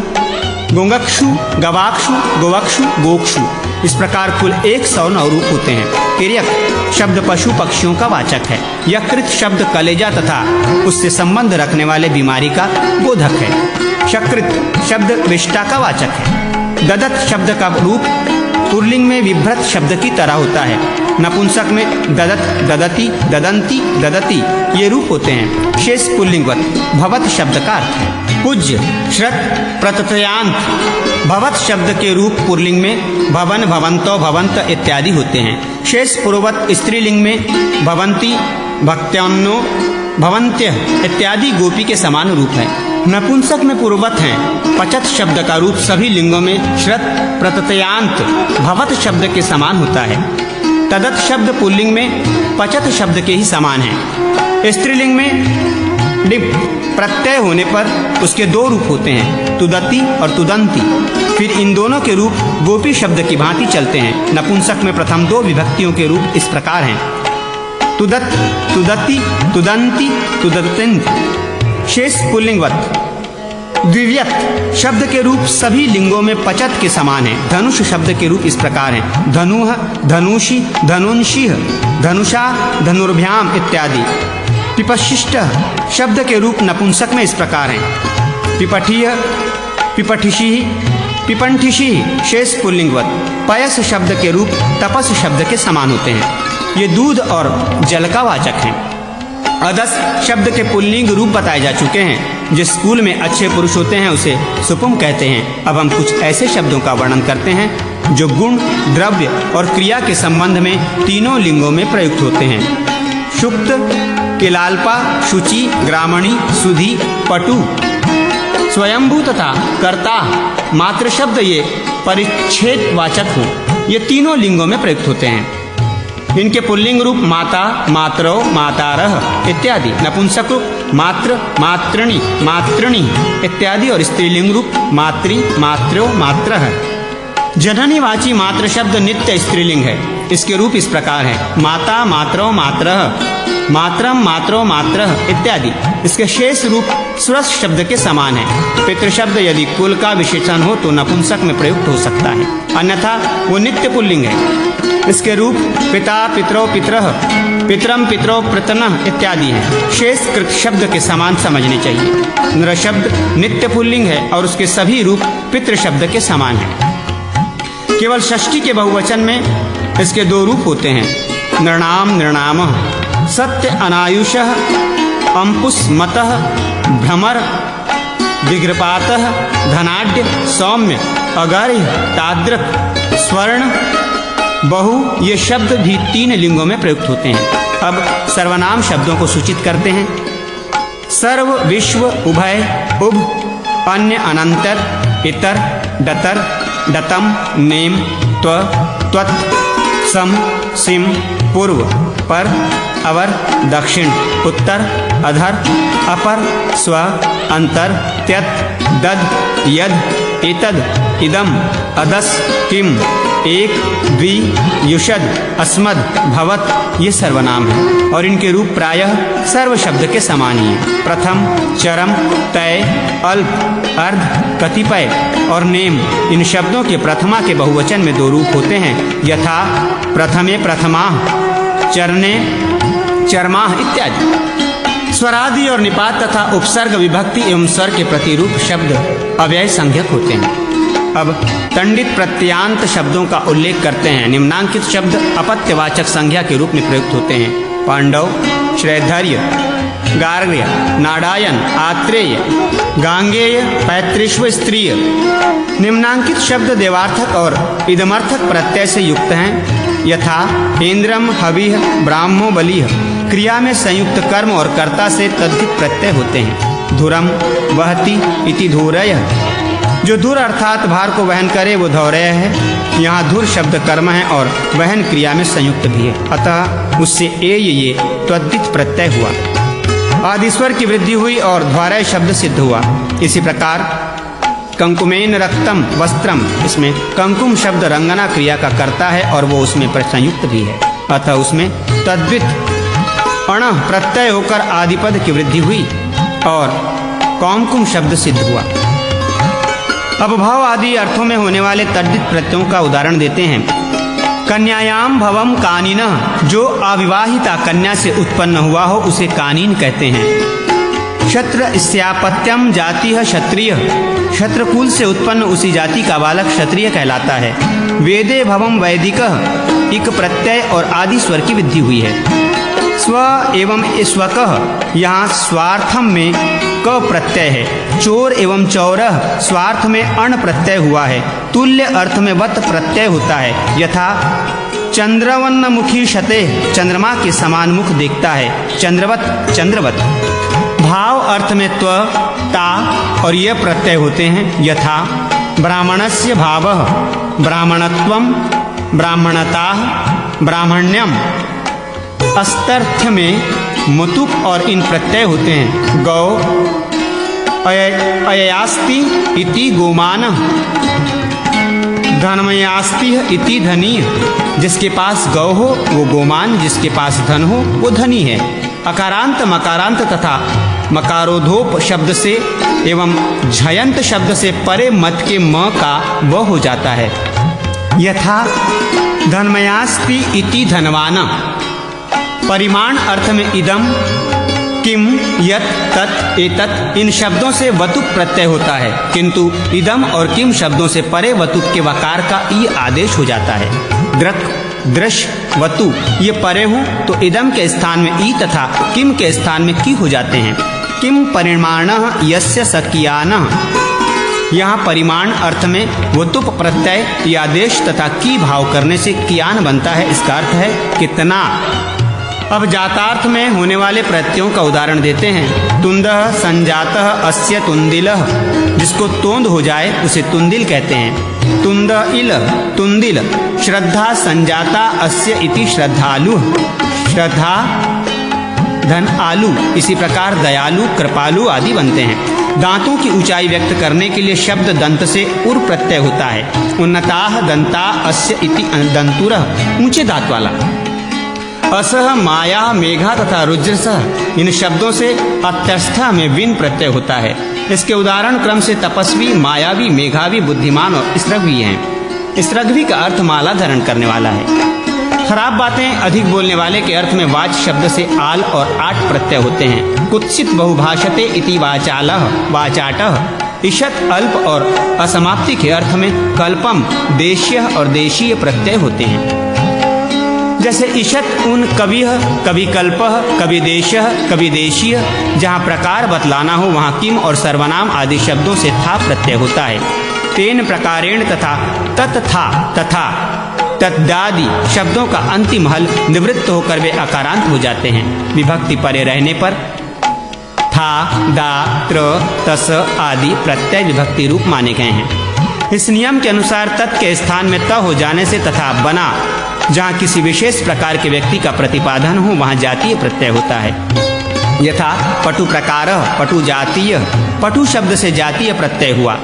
गोंगक्षु, गवाक्षु, गोवक्षु, गोक्षु। इस प्रकार कुल 109 रूप होते हैं। तिर्यक शब्द पशु पक्षियों का वाचक है। यकृत शब्द कलेजा तथा उससे संबंध रखने वाले बीमारी का बोधक है। शकृत शब्द विष्टा का वाचक है। ददत शब्द का रूप पुल्लिंग में विभ्रत शब्द की तरह होता है। नपुंसक में ददत, ददती, ददंती, ददती ये रूप होते हैं। शेष पुल्लिंगवत। भवत शब्द का अर्थ है पूज्य। श्रत, प्रत्ययांत। भवत शब्द के रूप पुल्लिंग में भवन, भवंतो, भवंत इत्यादि होते हैं। शेष पूर्ववत स्त्रीलिंग में भवंती, भक्त्यान्नो, भवन्त्य इत्यादि गोपी के समान रूप है। नपुंसक में पूर्ववत हैं। पचत शब्द का रूप सभी लिंगों में श्रत प्रत्ययांत भवत शब्द के समान होता है। तदत शब्द पुल्लिंग में पचत शब्द के ही समान है। स्त्रीलिंग में डिप प्रत्यय होने पर उसके दो रूप होते हैं, तुदति और तुदंती। फिर इन दोनों के रूप गोपी शब्द की भांति चलते हैं। नपुंसक में प्रथम दो विभक्तियों के रूप इस प्रकार हैं, तुदत, तुदति, तुदंती, तुदतिंत। शेष पुल्लिंगवत। द्विव्यक्त शब्द के रूप सभी लिंगों में पचत के समान है। धनुष शब्द के रूप इस प्रकार हैं, धनुः, धनुषि, धनुंषिः, धनुषा, धनुर्भ्याम इत्यादि। पिपशिष्ट शब्द के रूप नपुंसक में इस प्रकार हैं, पिपठीय, पिपठिषिः, पिपंठिषिः। शेष पुल्लिंगवत। पयस शब्द के रूप तपस शब्द के समान होते हैं। ये दूध और जल का वाचक हैं। अदस शब्द के पुल्लिंग रूप बताए जा चुके हैं। जिस स्कूल में अच्छे पुरुष होते हैं उसे सुपुम कहते हैं। अब हम कुछ ऐसे शब्दों का वर्णन करते हैं जो गुण, द्रव्य और क्रिया के संबंध में तीनों लिंगों में प्रयुक्त होते हैं। शुक्त, किलाल्पा, शुचि, ग्रामणी, सुधि, पटु। स्वयंभू तथा कर्ता मात्र शब्द ये परिच्छेद वाचक हो, ये तीनों लिंगों में प्रयुक्त होते हैं। इनके पुल्लिंग रूप माता, मातरौ, मातारः इत्यादि। नपुंसक रूप मात्र, मातृणी, मातृणी इत्यादि और स्त्रीलिंग रूप मातृ, मात्र्यो, मात्रः। जननीवाची मात्र शब्द नित्य स्त्रीलिंग है। इसके रूप इस प्रकार है, माता, मातरौ, मात्रः, मातरम, मात्रो, मात्रः इत्यादि। इसके शेष रूप स्वरस शब्द के समान है। पितृ शब्द यदि कुल का विशेषण हो तो नपुंसक में प्रयुक्त हो सकता है, अन्यथा वो नित्य पुल्लिंग है। इसके रूप पिता, पितरो, पितरः, पितरम, पितरो, प्रतनः इत्यादि हैं। शेष कृत शब्द के समान समझने चाहिए। नृ शब्द नित्य पुल्लिंग है और उसके सभी रूप पितृ शब्द के समान हैं। केवल षष्ठी के बहुवचन में इसके दो रूप होते हैं, नृणाम, नृणामः। सत्य, अनायुषः, अंपुष्मतः, भ्रमर, विग्रपातः, धनाढ्य, सौम्य, अगर्ह्य, तादृक्, स्वर्ण, बहु। ये शब्द भी तीन लिंगों में प्रयुक्त होते हैं। अब सर्वनाम शब्दों को सूचित करते हैं। सर्व, विश्व, उभय, उभ, अन्य, अनंतर, इतर, डतर, डतम, नेम, त्व, त्वत्, सम, सिम, पूर्व, पर, अवर, दक्षिण, उत्तर, अधर, अपर, स्व, अंतर, त्यत, दद, यद, एतद, इदम, अदस, किम, एक, द्वि, युषद, अस्मद, भवत। ये सर्वनाम है और इनके रूप प्रायः सर्व शब्द के समान ही है। प्रथम, चरम, तय, अल्प, अर्ध, कतिपय और नेम। इन शब्दों के प्रथमा के बहुवचन में दो रूप होते हैं, यथा प्रथमे, प्रथमाः, चरणे, चरमाः इत्यादि। स्वरादि और निपात तथा उपसर्ग, विभक्ति एवं स्वर के प्रतिरूप शब्द अव्यय संज्ञक होते हैं। अब तंडित प्रत्यांत शब्दों का उल्लेख करते हैं। निम्नांकित शब्द अपत्यवाचक संज्ञा के रूप में प्रयुक्त होते हैं, पांडव, श्रैधर्य, गार्ग्य, नाडायन, आत्रेय, गांगेय, पैतृष्व, स्त्रीय। निम्नांकित शब्द देवार्थक और इदमर्थक प्रत्यय से युक्त हैं, यथा इंद्रम, हविः, ब्राह्मो, बलिः। क्रिया में संयुक्त कर्म और कर्ता से तद्धित प्रत्यय होते हैं। धुरम, वहति इति धूरयः। जो धुर अर्थात भार को वहन करे वो धौर्य है। यहाँ धुर शब्द कर्म है और वहन क्रिया में संयुक्त भी है, अतः उससे ये त्वद्धित प्रत्यय हुआ। आदिस्वर की वृद्धि हुई और ध्वारय शब्द सिद्ध हुआ। इसी प्रकार कंकुमेन रक्तम वस्त्रम, इसमें कंकुम शब्द रंगना क्रिया का कर्ता है और वो उसमें संयुक्त भी है, अतः उसमें तद्वित अण प्रत्यय होकर आदिपद की वृद्धि हुई और कौमकुम शब्द सिद्ध हुआ। अब भाव आदि अर्थों में होने वाले तद्धित प्रत्ययों का उदाहरण देते हैं। कन्यायाम भवम कानिनः, जो अविवाहिता कन्या से उत्पन्न हुआ हो उसे कानीन कहते हैं। क्षत्रस्यापत्यम जातिः क्षत्रिय, क्षत्रकुल से उत्पन्न उसी जाति का बालक क्षत्रिय कहलाता है। वेदे भवम वैदिकः, इक प्रत्यय और आदि स्वर की वृद्धि हुई है। स्व एवं स्वकः, यहाँ स्वार्थम में क प्रत्यय है। चोर एवं चौरः, स्वार्थ में अण प्रत्यय हुआ है। तुल्य अर्थ में वत प्रत्यय होता है, यथा चंद्रवन्न मुखी शते, चंद्रमा के समान मुख देखता है, चंद्रवत चंद्रवत। भाव अर्थ में त्व, ता और ये प्रत्यय होते हैं। यथा ब्राह्मणस्य भावः, ब्राह्मणत्वम, ब्राह्मणताः, ब्राह्मण्यम। अस्तर्थ में मुतुप और इन प्रत्यय होते हैं। गौ अययास्ति इति गोमानः, धनमयास्ति इति धनी। जिसके पास गौ हो वो गोमान, जिसके पास धन हो वो धनी है। अकारांत मकारांत तथा मकारोधोप शब्द से एवं झयंत शब्द से परे मत के म का व हो जाता है। यथा धनमयास्ति इति धनवान। परिमाण अर्थ में इदम, किम, यत, तत्, एतत् इन शब्दों से वतुक प्रत्यय होता है, किंतु इदम और किम शब्दों से परे वतुक के वकार का ई आदेश हो जाता है। द्रक, दृश, वतु ये परे हो तो इदम के स्थान में ई तथा किम के स्थान में की हो जाते हैं। किम परिमाणः यस्य सकियानः। यहाँ परिमाण अर्थ में वतुप प्रत्यय या आदेश तथा की भाव करने से कियान बनता है। इसका अर्थ है कितना। अब जातार्थ में होने वाले प्रत्ययों का उदाहरण देते हैं। तुंदः संजातः अस्य तुंदिलः। जिसको तोंद हो जाए उसे तुंदिल कहते हैं। तुंद इल, तुंदिल। श्रद्धा संजाता अस्य इति श्रद्धालु। श्रद्धा धन आलू। इसी प्रकार दयालु, कृपालु आदि बनते हैं। दांतों की ऊंचाई व्यक्त करने के लिए शब्द दंत से उर प्रत्यय होता है। उन्नताः दंता अस्य इति दंतुरः, ऊंचे दांत वाला। असह, माया, मेघा तथा रुद्रसह इन शब्दों से अत्यस्था में विन प्रत्यय होता है। इसके उदाहरण क्रम से तपस्वी, मायावी, मेघावी, बुद्धिमान और इसरग्वी हैं। इसरग्वी का अर्थ माला धारण करने वाला है। खराब बातें अधिक बोलने वाले के अर्थ में वाच शब्द से आल और आट प्रत्यय होते हैं। कुत्सित बहुभाषते इति वाचालः, वाचाटः। ईशत अल्प और असमाप्ति के अर्थ में कल्पम, देशीय और देशीय प्रत्यय होते हैं। जैसे ईशत उन कविः, कवि कल्पः, कवि देशः, कवि देशीय। जहाँ प्रकार बतलाना हो वहाँ किम और सर्वनाम आदि शब्दों से था प्रत्यय होता है। तेन प्रकारेण तथा तत्था तथा तद्दादि शब्दों का अंतिम हल निवृत्त होकर वे अकारांत हो जाते हैं। विभक्ति परे रहने पर था, दा, त्र, तस आदि प्रत्यय विभक्ति रूप माने गए हैं। इस नियम के अनुसार तत् के स्थान में त हो जाने से तथा बना, जहाँ किसी विशेष प्रकार के व्यक्ति का प्रतिपादन हो वहाँ जातीय प्रत्यय होता है। यथा पटु प्रकार, पटु जातीय। पटु शब्द से जातीय प्रत्यय हुआ।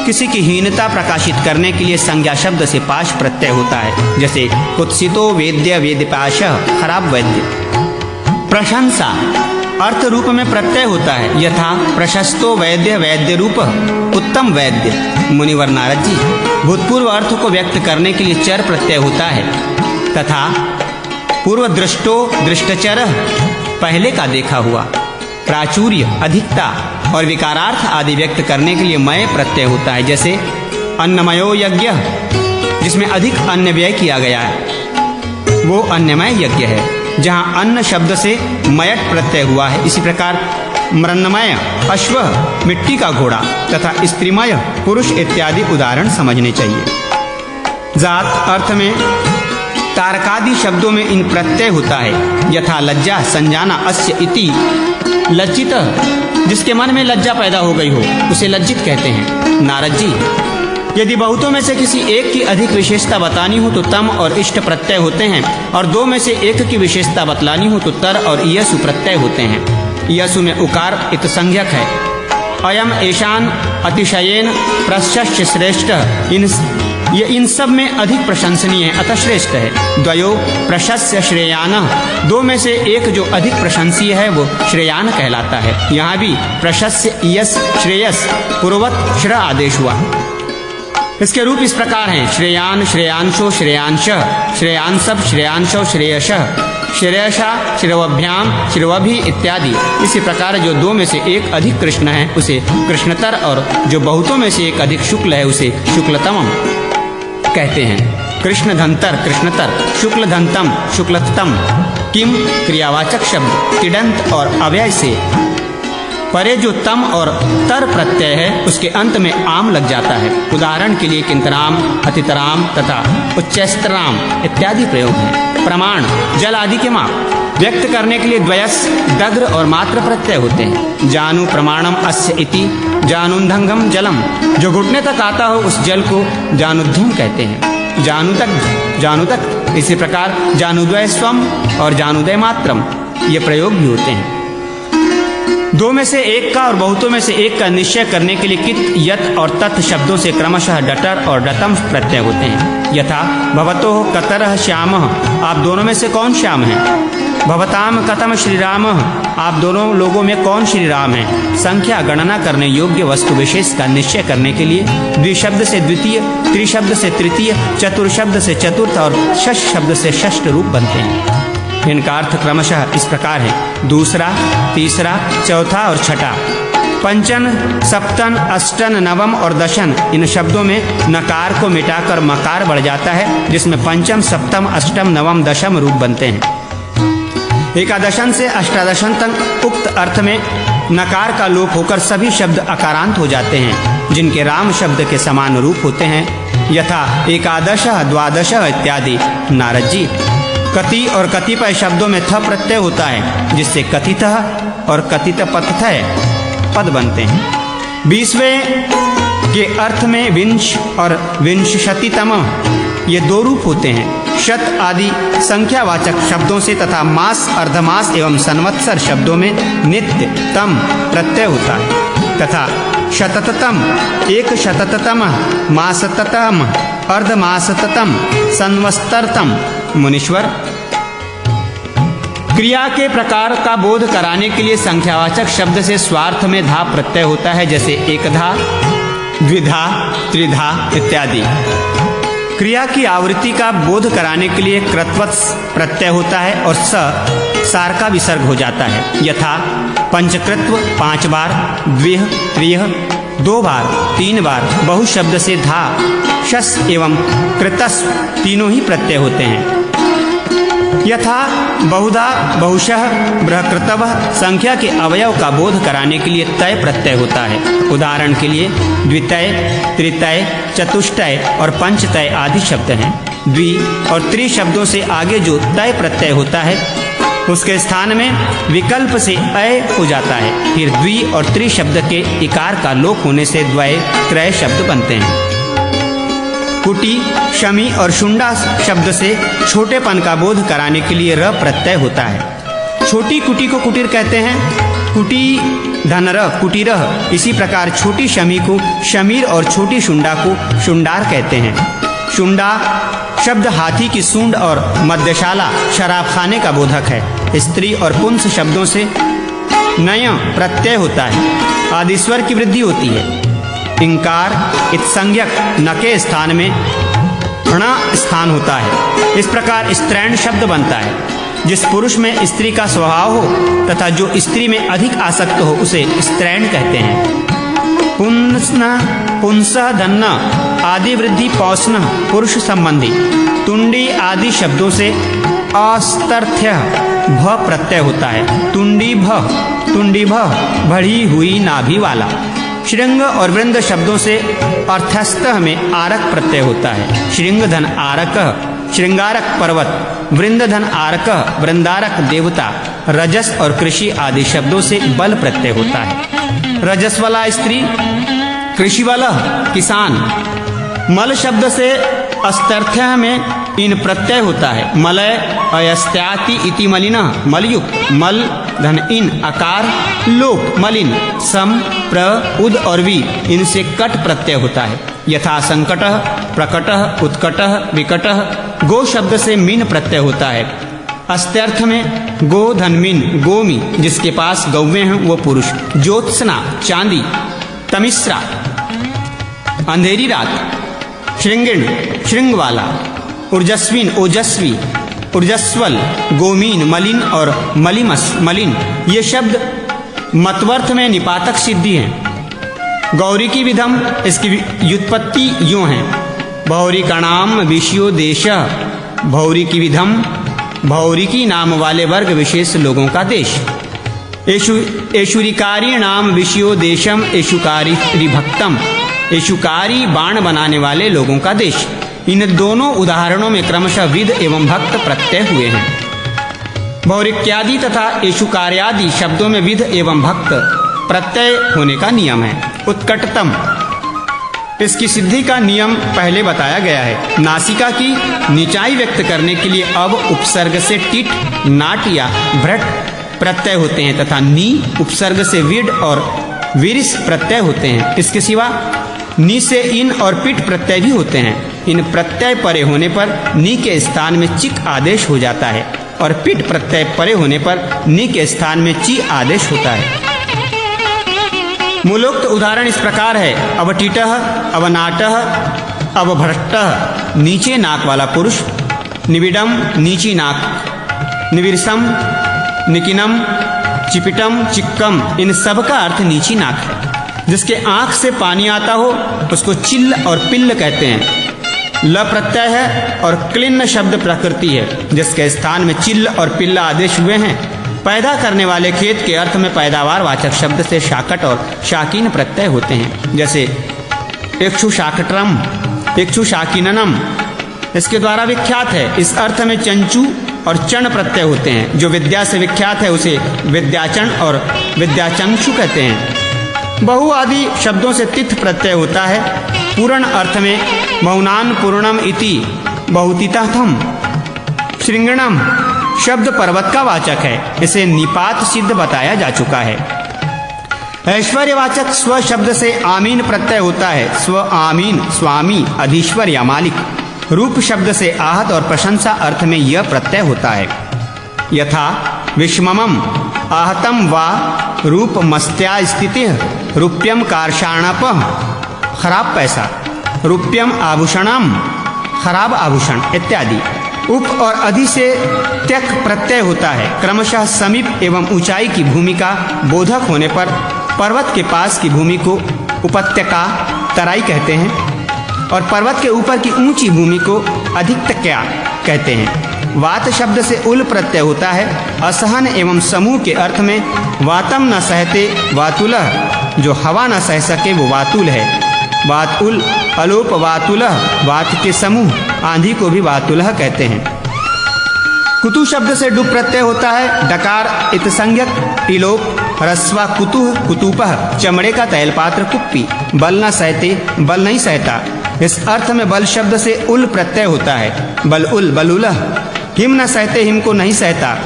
किसी की हीनता प्रकाशित करने के लिए संज्ञा शब्द से पाश प्रत्यय होता है। जैसे कुत्सितो वेद्य, वेदपाश, खराब वैद्य। प्रशंसा अर्थ रूप में प्रत्यय होता है। यथा प्रशस्तो वैद्य, वैद्य रूप, उत्तम वैद्य। मुनिवर नारद जी। भूतपूर्व अर्थ को व्यक्त करने के लिए चर प्रत्यय होता है। तथा पूर्व दृष्टो, दृष्टचर, पहले का देखा हुआ। प्राचुर्य, अधिकता और विकारार्थ आदि व्यक्त करने के लिए मय प्रत्यय होता है। जैसे अन्नमयो यज्ञ, जिसमें अधिक अन्न व्यय किया गया है वो अन्नमय यज्ञ है, जहाँ अन्न शब्द से मयट प्रत्यय हुआ है। इसी प्रकार मृन्मय अश्व, मिट्टी का घोड़ा तथा स्त्रीमय पुरुष इत्यादि उदाहरण समझने चाहिए। जात अर्थ में तारकादि शब्दों में इन प्रत्यय होता है। यथा लज्जा संजाना अस्य इति। लज्जित, जिसके मन में लज्जा पैदा हो गई हो उसे लज्जित कहते हैं। नारद जी। यदि बहुतों में से किसी एक की अधिक विशेषता बतानी हो तो तम और इष्ट प्रत्यय होते हैं, और दो में से एक की विशेषता बतलानी हो तो तर और यशु प्रत्यय होते हैं। यशु में उकार इतसंज्ञक है। अयम ऐशान अतिशयेन प्रशस्य श्रेष्ठ, इन सब में अधिक प्रशंसनीय है अतः श्रेष्ठ है। द्वयो प्रशस्य श्रेयान, दो में से एक जो अधिक प्रशंसीय है वो श्रेयान कहलाता है। यहाँ भी प्रशस्य यस श्रेयस पूर्ववत श्र आदेश हुआ। इसके रूप इस प्रकार हैं। श्रेयान, श्रेयांशो, श्रेयांश, श्रेयांसव, श्रेयांशो, श्रेयशः, श्रेयशा, श्रवभ्याम, श्रवभि इत्यादि। इसी प्रकार जो दो में से एक अधिक कृष्ण है उसे कृष्णतर, और जो बहुतों में से एक अधिक शुक्ल है उसे शुक्लतम कहते हैं। कृष्ण धंतर, कृष्णतर, शुक्ल धंतम, शुक्लतम। किम क्रियावाचक शब्द तिडंत और अव्यय से परे जो तम और तर प्रत्यय है उसके अंत में आम लग जाता है। उदाहरण के लिए किंतराम, अतितराम तथा उच्चैस्तराम इत्यादि प्रयोग हैं। प्रमाण जल आदि के माप व्यक्त करने के लिए द्वयस, दग्र और मात्र प्रत्यय होते हैं। जानु प्रमाणम अस्य इति जानुन्धंगम जलम, जो घुटने तक आता हो उस जल को जानुद्धम कहते हैं। जानु तक इसी प्रकार जानुद्वय स्वम और जानुदय मात्रम ये प्रयोग भी होते हैं। दो में से एक का और बहुतों में से एक का निश्चय करने के लिए कित, यत और तत् शब्दों से क्रमशः डटर और डतम प्रत्यय होते हैं। यथा भवतो कतरः श्यामः, आप दोनों में से कौन श्याम है। भवताम कतम श्रीराम, आप दोनों लोगों में कौन श्री राम है। संख्या गणना करने योग्य वस्तु विशेष का निश्चय करने के लिए द्विशब्द से द्वितीय, त्रिशब्द से तृतीय, चतुर्शब्द से चतुर्थ और षष्ठ शब्द से षष्ठ रूप बनते हैं। इनका अर्थ क्रमशः इस प्रकार है: दूसरा, तीसरा, चौथा और छठा। पंचन, सप्तन, अष्टन, नवम और दशन, इन शब्दों में नकार को मिटाकर मकार बढ़ जाता है, जिसमें पंचम, सप्तम, अष्टम, नवम, दशम रूप बनते हैं। एकादशन से अष्टादशन तक उक्त अर्थ में नकार का लोप होकर सभी शब्द अकारांत हो जाते हैं, जिनके राम शब्द के समान रूप होते हैं। यथा एकादश, द्वादश इत्यादि। नारद जी, कति और कतिपय शब्दों में थ प्रत्यय होता है, जिससे कथितः और कथितपथय पद बनते हैं। 20वें के अर्थ में विंश और विंशतितम ये दो रूप होते हैं। शत आदि संख्यावाचक शब्दों से तथा मास, अर्धमास एवं संवत्सर शब्दों में नित्य तम प्रत्यय होता है तथा शततम, एक शततम, मासततम, अर्धमासततम, संवत्सरतम। मुनीश्वर, क्रिया के प्रकार का बोध कराने के लिए संख्यावाचक शब्द से स्वार्थ में धा प्रत्यय होता है, जैसे एकधा, द्विधा, त्रिधा इत्यादि। क्रिया की आवृत्ति का बोध कराने के लिए कृतवत् प्रत्यय होता है और सार का विसर्ग हो जाता है। यथा पंचकृत्व 5 बार, द्विह, त्रिह 2 बार, 3 बार। बहु शब्द से धा, शस एवं कृतस् तीनों ही प्रत्यय होते हैं। यथा बहुधा, बहुशः, बृहकृतवः संख्या के अवयव का बोध कराने के लिए तय प्रत्यय होता है। उदाहरण के लिए द्वितय, त्रितय, चतुष्टय और पंचतय आदि शब्द हैं। द्वि और त्रि शब्दों से आगे जो तय प्रत्यय होता है उसके स्थान में विकल्प से अय हो जाता है। फिर द्वि और त्रि शब्द के इकार का लोप होने से द्वय, त्रय शब्द बनते हैं। कुटी, शमी और शुंडा शब्द से छोटेपन का बोध कराने के लिए र प्रत्यय होता है। छोटी कुटी को कुटीर कहते हैं। कुटी धनर, कुटीरह। इसी प्रकार छोटी शमी को शमीर और छोटी शुंडा को शुंडार कहते हैं। शुंडा शब्द हाथी की सूंड और मध्यशाला शराब खाने का बोधक है। स्त्री और पुंस शब्दों से नय प्रत्यय होता है। आदिस्वर की वृद्धि होती है। इंकार इत्संज्ञक न के स्थान में ण स्थान होता है। इस प्रकार स्त्रैण शब्द बनता है। जिस पुरुष में स्त्री का स्वभाव हो तथा जो स्त्री में अधिक आसक्त हो उसे स्त्रैण कहते हैं। पुंस्न, पुंसः, धन्न आदि वृद्धि पौष्ण पुरुष संबंधी। तुंडी आदि शब्दों से अस्तर्थ्य भ प्रत्यय होता है। तुंडी भ बढ़ी हुई नाभि वाला। श्रृंग और वृंद शब्दों से अर्थस्थः में आरक प्रत्यय होता है। श्रृंग धन आरक, श्रृंगारक पर्वत। वृंद धन आरक, वृंदारक देवता। रजस और कृषि आदि शब्दों से बल प्रत्यय होता है। रजस वाला स्त्री, कृषि वाला किसान। मल शब्द से अस्तर्थ्य में इन प्रत्यय होता है। मलय अयस्त्याति इति मलिन, मलयुक्त। मल धन इन अकार, लोक मलिन। सम, प्र, उद और वी इनसे कट प्रत्यय होता है। यथा संकटः, प्रकटः, उत्कटः, विकटः। गो शब्द से मीन प्रत्यय होता है। अस्त्यर्थ में गो धन मीन, गोमी। जिसके पास गौवें हैं वो पुरुष। ज्योत्सना चांदी। तमिश्रा अंधेरी रात। श्रृंगिण श्रृंग वाला। ऊर्जस्विन ओजस्वी, ऊर्जस्वल, गोमीन मलिन और मलिमस मलिन। ये शब्द मतवर्थ में निपातक सिद्धि हैं। गौरी की विधम, इसकी व्युत्पत्ति यूं है। भौरी का नाम विषयो देश। भौरी की विधम, भौरी की नाम वाले वर्ग विशेष लोगों का देश। एशुरिकारी नाम विषयो देशम एशुकारी रिभक्तम, एशुकारी बाण बनाने वाले लोगों का देश। इन दोनों उदाहरणों में क्रमशः विद एवं भक्त प्रत्यय हुए हैं। भौरिक्यादि तथा एशुकार्यादि शब्दों में विद एवं भक्त प्रत्यय होने का नियम है। उत्कटतम, इसकी सिद्धि का नियम पहले बताया गया है। नासिका की निचाई व्यक्त करने के लिए अब उपसर्ग से टिट, नाट या भ्रट प्रत्यय होते हैं तथा नी उपसर्ग से विड और विरिस प्रत्यय होते हैं। इसके सिवा नी से इन और पिट प्रत्यय भी होते हैं। इन प्रत्यय परे होने पर नी के स्थान में चिक आदेश हो जाता है और पिट प्रत्यय परे होने पर नी के स्थान में ची आदेश होता है। मूलोक्त उदाहरण इस प्रकार है। अवटिटः, अवनाटः, अवभ्रष्टः, नीचे नाक वाला पुरुष। निविडम, नीची नाक। निविरसम, निकिनम, चिपिटम, चिक्कम, इन सब का अर्थ नीची नाक है। जिसके आंख से पानी आता हो उसको चिल्ल और पिल्ल कहते हैं। ल प्रत्यय है और क्लिन्न शब्द प्रकृति है, जिसके स्थान में चिल्ल और पिल्ल आदेश हुए हैं। पैदा करने वाले खेत के अर्थ में पैदावार वाचक शब्द से शाकट और शाकीन प्रत्यय होते हैं। जैसे इक्षु शाकटरम, इक्षु शाकीननम, इसके द्वारा विख्यात है। इस अर्थ में चंचू और चण प्रत्यय होते हैं। जो विद्या से विख्यात है उसे विद्याचण और विद्याचंशु कहते हैं। बहु आदि शब्दों से तिथ प्रत्यय होता है। पूर्ण अर्थ में मौनान पूर्णम इति बहुतितथम। श्रृंगणम शब्द पर्वत का वाचक है। इसे निपात सिद्ध बताया जा चुका है। ऐश्वर्यवाचक स्व शब्द से आमीन प्रत्यय होता है। स्व आमीन, स्वामी, अधीश्वर या मालिक। रूप शब्द से आहत और प्रशंसा अर्थ में यह प्रत्यय होता है। यथा विषमम, आहतम वा रूप मस्त्या स्थितिः, रूप्यम कारषाणपः, खराब पैसा। रूप्यम आभूषणम, खराब आभूषण इत्यादि। उप और अधि से त्यक प्रत्यय होता है। क्रमशः समीप एवं ऊंचाई की भूमि का बोधक होने पर पर्वत के पास की भूमि को उपत्यका, तराई कहते हैं और पर्वत के ऊपर की ऊंची भूमि को अधिकतक्या कहते हैं। वात शब्द से उल प्रत्यय होता है। असहन एवं समूह के अर्थ में वातम न सहते वातुलः, जो हवा न सह सके वो वातुल है। वातुल, अलोप वातुलः, वात के समूह। आंधी को भी वातुलः कहते हैं। कुतु शब्द से डुप प्रत्यय होता है। डकार इतसंज्ञक इलोप, ह्रस्वा कुतुः, कुतुपः, चमड़े का तैलपात्र कुप्पी। बल न सहते, बल नहीं सहता। इस अर्थ में बल शब्द से उल प्रत्यय होता है। बल उल, बलुलः। हिम न सहते, हिम को नहीं सहता।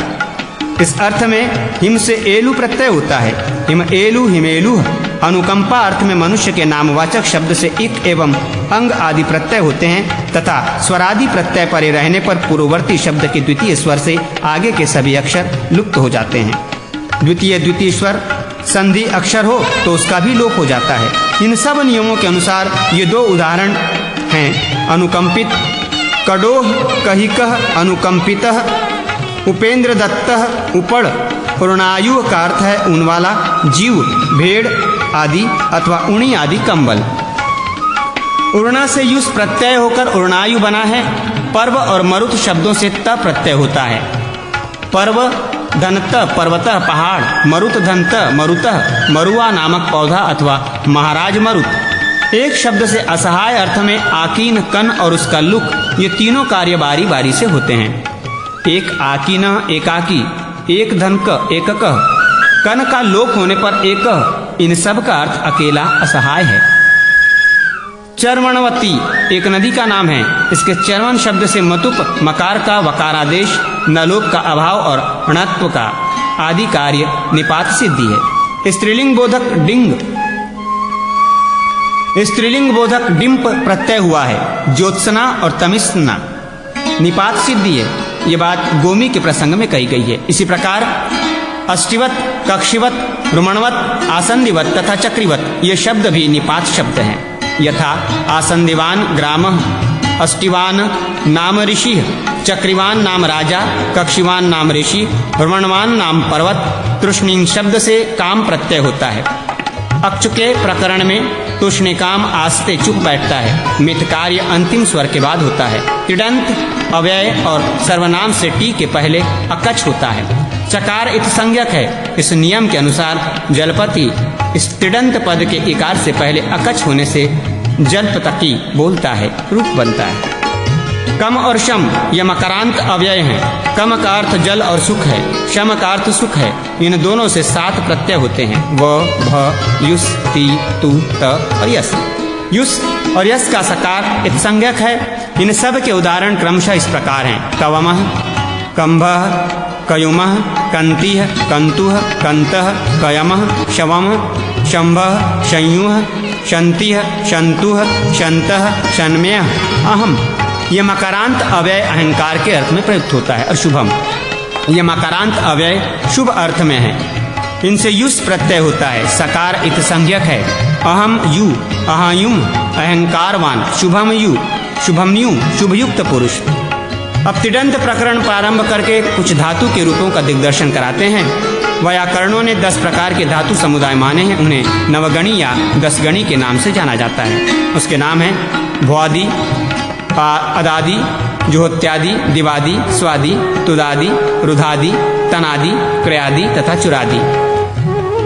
इस अर्थ में हिम से एलु प्रत्यय होता है। हिम एलु, हिमेलु। अनुकंपा अर्थ में मनुष्य के नामवाचक शब्द से इक एवं अंग आदि प्रत्यय होते हैं तथा स्वरादि प्रत्यय परे रहने पर पूर्ववर्ती शब्द के द्वितीय स्वर से आगे के सभी अक्षर लुप्त हो जाते हैं। द्वितीय स्वर संधि अक्षर हो तो उसका भी लोप हो जाता है। इन सब नियमों के अनुसार ये दो उदाहरण हैं। अनुकंपित, कडोह, कहिकः, अनुकंपितः। उपेंद्र दत्तः, उपड़। उर्णायु का अर्थ है ऊन वाला। जीव, भेड़ आदि अथवा ऊनी आदि कंबल। उर्णा से युस प्रत्यय होकर उर्णायु बना है। पर्व और मरुत शब्दों से त प्रत्यय होता है। पर्व धनत, पर्वतः, पहाड़। मरुत धनत, मरुतः, मरुआ नामक पौधा अथवा महाराज मरुत। एक शब्द से असहाय अर्थ में आकीन, कन और उसका लुक, ये तीनों कार्य बारी बारी से होते हैं। एक आकीन, एकाकी। एक धनक, एकक। कन का लोप होने पर एक। इन सब का अर्थ अकेला, असहाय है। चर्वणवती एक नदी का नाम है। इसके चर्वन शब्द से मतुप, मकार का वकारादेश, नलोप का अभाव और णत्व का आदि कार्य निपात सिद्धि है। स्त्रीलिंग बोधक डिंग, स्त्रीलिंग बोधक डिंप प्रत्यय हुआ है। ज्योत्सना और तमिस्ना निपात सिद्धि है। ये बात गोमी के प्रसंग में कही गई है। इसी प्रकार अष्टिवत, कक्षिवत, रुमणवत, आसंदिवत तथा चक्रिवत ये शब्द भी निपात शब्द हैं। यथा आसंदिवान ग्रामः, अष्टिवान नाम ऋषि, चक्रिवान नाम राजा, कक्षिवान नाम ऋषि, रुमणवान नाम पर्वत। तृष्णिंग शब्द से काम प्रत्यय होता है। अक्ष के प्रकरण में तुष्णिकाम आस्ते चुप बैठता है। मित कार्य अंतिम स्वर के बाद होता है। तिडंत अव्यय और सर्वनाम से टी के पहले अकच होता है। चकार इत संज्ञक है। इस नियम के अनुसार जलपति इस तिडंत पद के इकार से पहले अकच होने से जलपतकी बोलता है, रूप बनता है। कम और शम यह मकरांत अव्यय हैं। कम का अर्थ जल और सुख है, शम का अर्थ सुख है। इन दोनों से 7 प्रत्यय होते हैं, व, भ, युस, ती, तु, त और यस। युस और यस का सकार इत संज्ञक है। इन सब के उदाहरण क्रमशः इस प्रकार हैं, कवमः, कंभः, कयुमः, कंतिः, कंतुः, कंतः, कयमः, शवमः, शंभः, शंयुः, शंतिः, शंतुः, शंतः, शन्मयः, अहम्। यह मकरांत अव्यय अहंकार के अर्थ में प्रयुक्त होता है। और शुभम, यह मकरांत अव्यय शुभ अर्थ में है। इनसे युस प्रत्यय होता है, सकार इत संज्ञक है। अहम यु, अहायुम, अहंकारवान, शुभम यु, शुभमयु, शुभयुक्त पुरुष। अब तिडंत प्रकरण प्रारंभ करके कुछ धातु के रूपों का दिग्दर्शन कराते हैं। व्याकरणों ने 10 प्रकार के धातु समुदाय माने हैं। उन्हें नवगणी या 10 गणी के नाम से जाना जाता है। उसके नाम है भ्वादि, अदादि, जुहोत्यादि, दिवादि, स्वादि, तुदादि, रुधादि, तनादि, क्रयादि तथा चुरादि।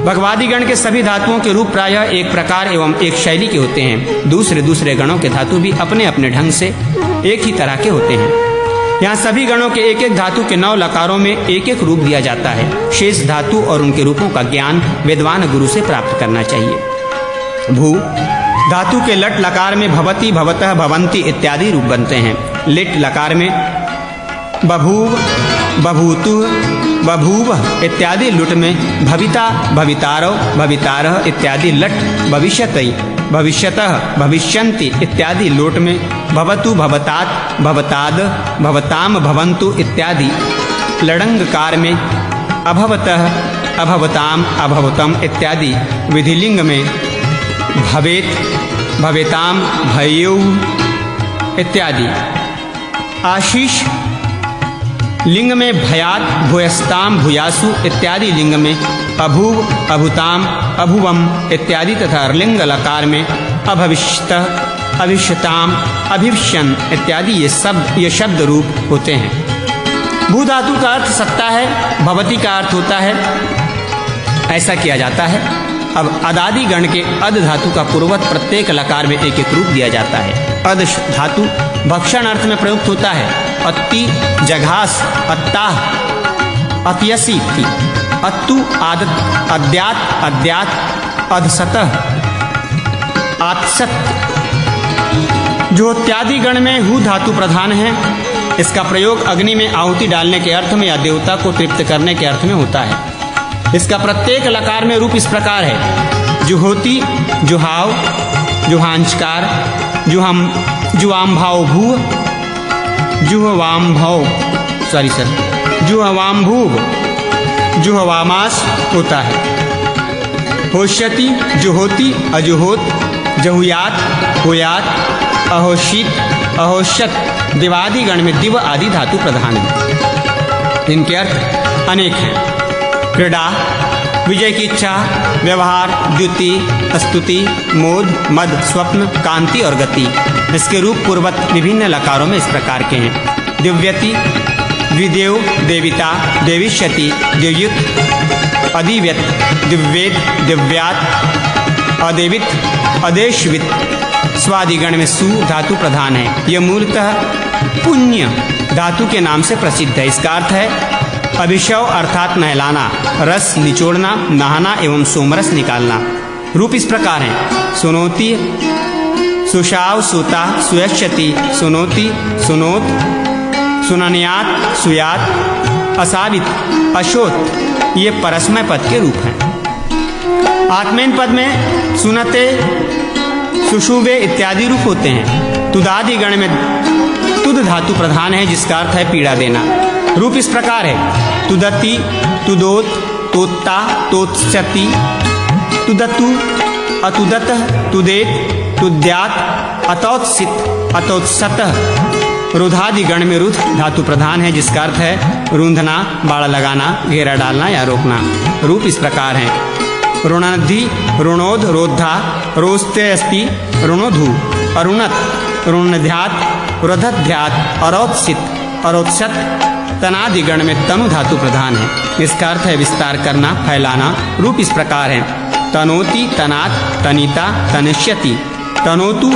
भगवादि गण के सभी धातुओं के रूप प्रायः एक प्रकार एवं एक शैली के होते हैं। दूसरे गणों के धातु भी अपने अपने ढंग से एक ही तरह के होते हैं। यहाँ सभी गणों के एक एक धातु के 9 लकारों में एक एक रूप दिया जाता है। शेष धातु और उनके रूपों का ज्ञान विद्वान गुरु से प्राप्त करना चाहिए। भू धातु के लट लकार में भवति, भवतः, भवंती इत्यादि रूप बनते हैं। लिट लकार में बभूव, बभूतु, बभूव इत्यादि लुट में भविता, भवितारव, भवितारः इत्यादि लट, भविष्यतै, भविष्यतः, भविष्यन्ति इत्यादि लोट में भवतु, भवतात, भवताद, भवताम, भवन्तु इत्यादि लडंगकार में अभवतः, अभवताम, अभवतम इत्यादि विधिलिंग में भवेत, भवेताम, भयौ इत्यादि। आशीष लिंग में भयात, भूयस्ताम, भूयासु इत्यादि लिंग में अभूव, अभुताम, अभुवम इत्यादि तथा लिंग लकार में अभविष्यतः, अभिष्यताम, अभिष्यन इत्यादि ये शब्द रूप होते हैं। भू धातु का अर्थ सत्ता है, भवती का अर्थ होता है ऐसा किया जाता है। अब अदादि गण के अद धातु का पूर्वत प्रत्येक लकार में एक एक रूप दिया जाता है। अद धातु भक्षण अर्थ में प्रयुक्त होता है। अत्ति, जघास, अत्ताह, अत्यसी, अत्तु, आदत, अद्यात, अद्यात, अधसतः, आत्सत। जो इत्यादि गण में हु धातु प्रधान है। इसका प्रयोग अग्नि में आहुति डालने के अर्थ में या देवता को तृप्त करने के अर्थ में होता है। इसका प्रत्येक लकार में रूप इस प्रकार है, जुहोति, जुहाव, जुहांचकार, जुहम, जुआम्भाव भू, जुहवाम्भव, जुहवाम्भूव, जुहवामास होता है। होष्यति, जुहोति, अजुहोत, जहुयात, होयात, अहोशित, अहोष्यत। दिवादि गण में दिव आदि धातु प्रधान है। इनके अर्थ अनेक हैं। क्रीड़ा, विजय की इच्छा, व्यवहार, द्युति, स्तुति, मोद, मद, स्वप्न, कांति और गति। इसके रूप पूर्वत विभिन्न लकारों में इस प्रकार के हैं। दिव्यति, द्विदेव, देविता, देविष्यति, दिव्युत, अधिव्यत, दिव्येत, दिव्यात, अदेवित, अदेशवित। स्वादिगण में सु धातु प्रधान है। यह मूलतः पुण्य धातु के नाम से प्रसिद्ध है। इसका अर्थ है अभिशव अर्थात नहलाना, रस निचोड़ना, नहाना एवं सोमरस निकालना। रूप इस प्रकार है, सुनोति, सुषाव, सुता, सुयक्षति, सुनोति, सुनोत, सुननियात, सुयात, असावित, अशोत। ये परस्मय पद के रूप हैं। आत्मेन पद में सुनते, सुषुवे इत्यादि रूप होते हैं। तुदादि गण में तुद धातु प्रधान है, जिसका अर्थ है पीड़ा देना। रूप इस प्रकार है, तुदति, तुदोत, तोत्ता, तोत्स्यति, तुदतु, अतुदतः, तुदेत, तुद्यात, अतोत्सित, अतोत्सतः। रुधादि गण में रुध धातु प्रधान है, जिसका अर्थ है रूंधना, बाड़ा लगाना, घेरा डालना या रोकना। रूप इस प्रकार है, ऋणधि, ऋणोध, रोधा, रोस्तेस्ति, ऋणोधु, अरुणत, ऋणध्यात, रुधध्यात, अरोत्सित, अरोत्सत, तनादिगण में तनु धातु प्रधान है। इसका अर्थ है विस्तार करना, फैलाना। रूप इस प्रकार है: तनोति, तनात्, तनिता, तनिष्यति, तनोतु,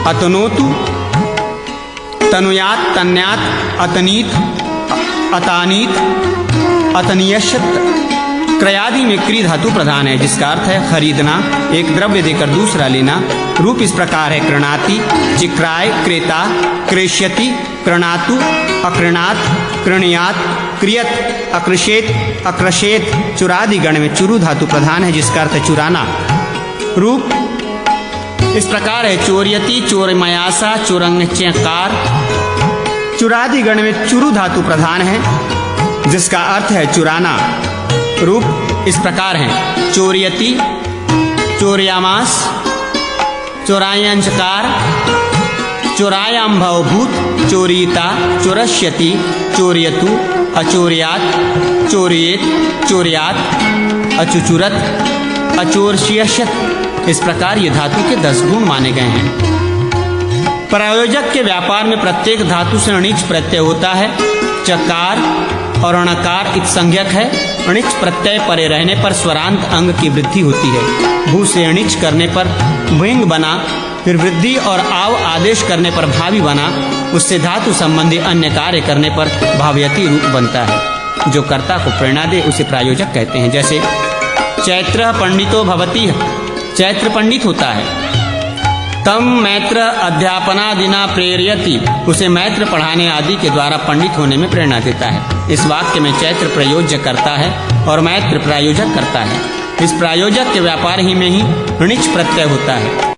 अतनोतु, तनुयात्, तन्यात्, अतनीत, अतानीत, अतनियशत। क्रयादि में क्री धातु प्रधान है, जिसका अर्थ है खरीदना, एक द्रव्य देकर दूसरा लेना। रूप इस प्रकार है: कृणाति, जिक्राय, क्रेता, क्रेष्यति, कृणातु, अकृणात्, कृणयात्, क्रियत, अकृषेत, अकृषेत। चुरादि गण में चुरु धातु प्रधान है, जिसका अर्थ है चुराना। रूप इस प्रकार है: चोर्यति, चोरमयासा, चोरंगचकार। चुरादि गण में चुरु धातु प्रधान है, जिसका अर्थ है चुराना। रूप इस प्रकार है: चोर्यति, चोर्यामास, चोरायंचकार, चोरायाम भवभूत, चोरीता, चोरष्यति, चोर्यतु, अचोर्यात, चोर्येत, चोर्यात, अचुचुरत, अचोरष्यत। इस प्रकार ये धातु के 10 गुण माने गए हैं। प्रायोजक के व्यापार में प्रत्येक धातु से अणिच प्रत्यय होता है। चकार और अणकार इत संज्ञक है। अणिच प्रत्यय परे रहने पर स्वरांत अंग की वृद्धि होती है। भू से अणिच करने पर भुइंग बना, फिर वृद्धि और आव आदेश करने पर भावी बना, उससे धातु संबंधी अन्य कार्य करने पर भावयति रूप बनता है। जो कर्ता को प्रेरणा दे उसे प्रायोजक कहते हैं। जैसे चैत्र पंडितो भवति, चैत्र पंडित होता है। तम मैत्र अध्यापनादिना प्रेरयति, उसे मैत्र पढ़ाने आदि के द्वारा पंडित होने में प्रेरणा देता है। इस वाक्य में चैत्र प्रयोज्य करता है और मैत्र प्रायोजक करता है। इस प्रायोजक के व्यापार ही में ही णिच प्रत्यय होता है।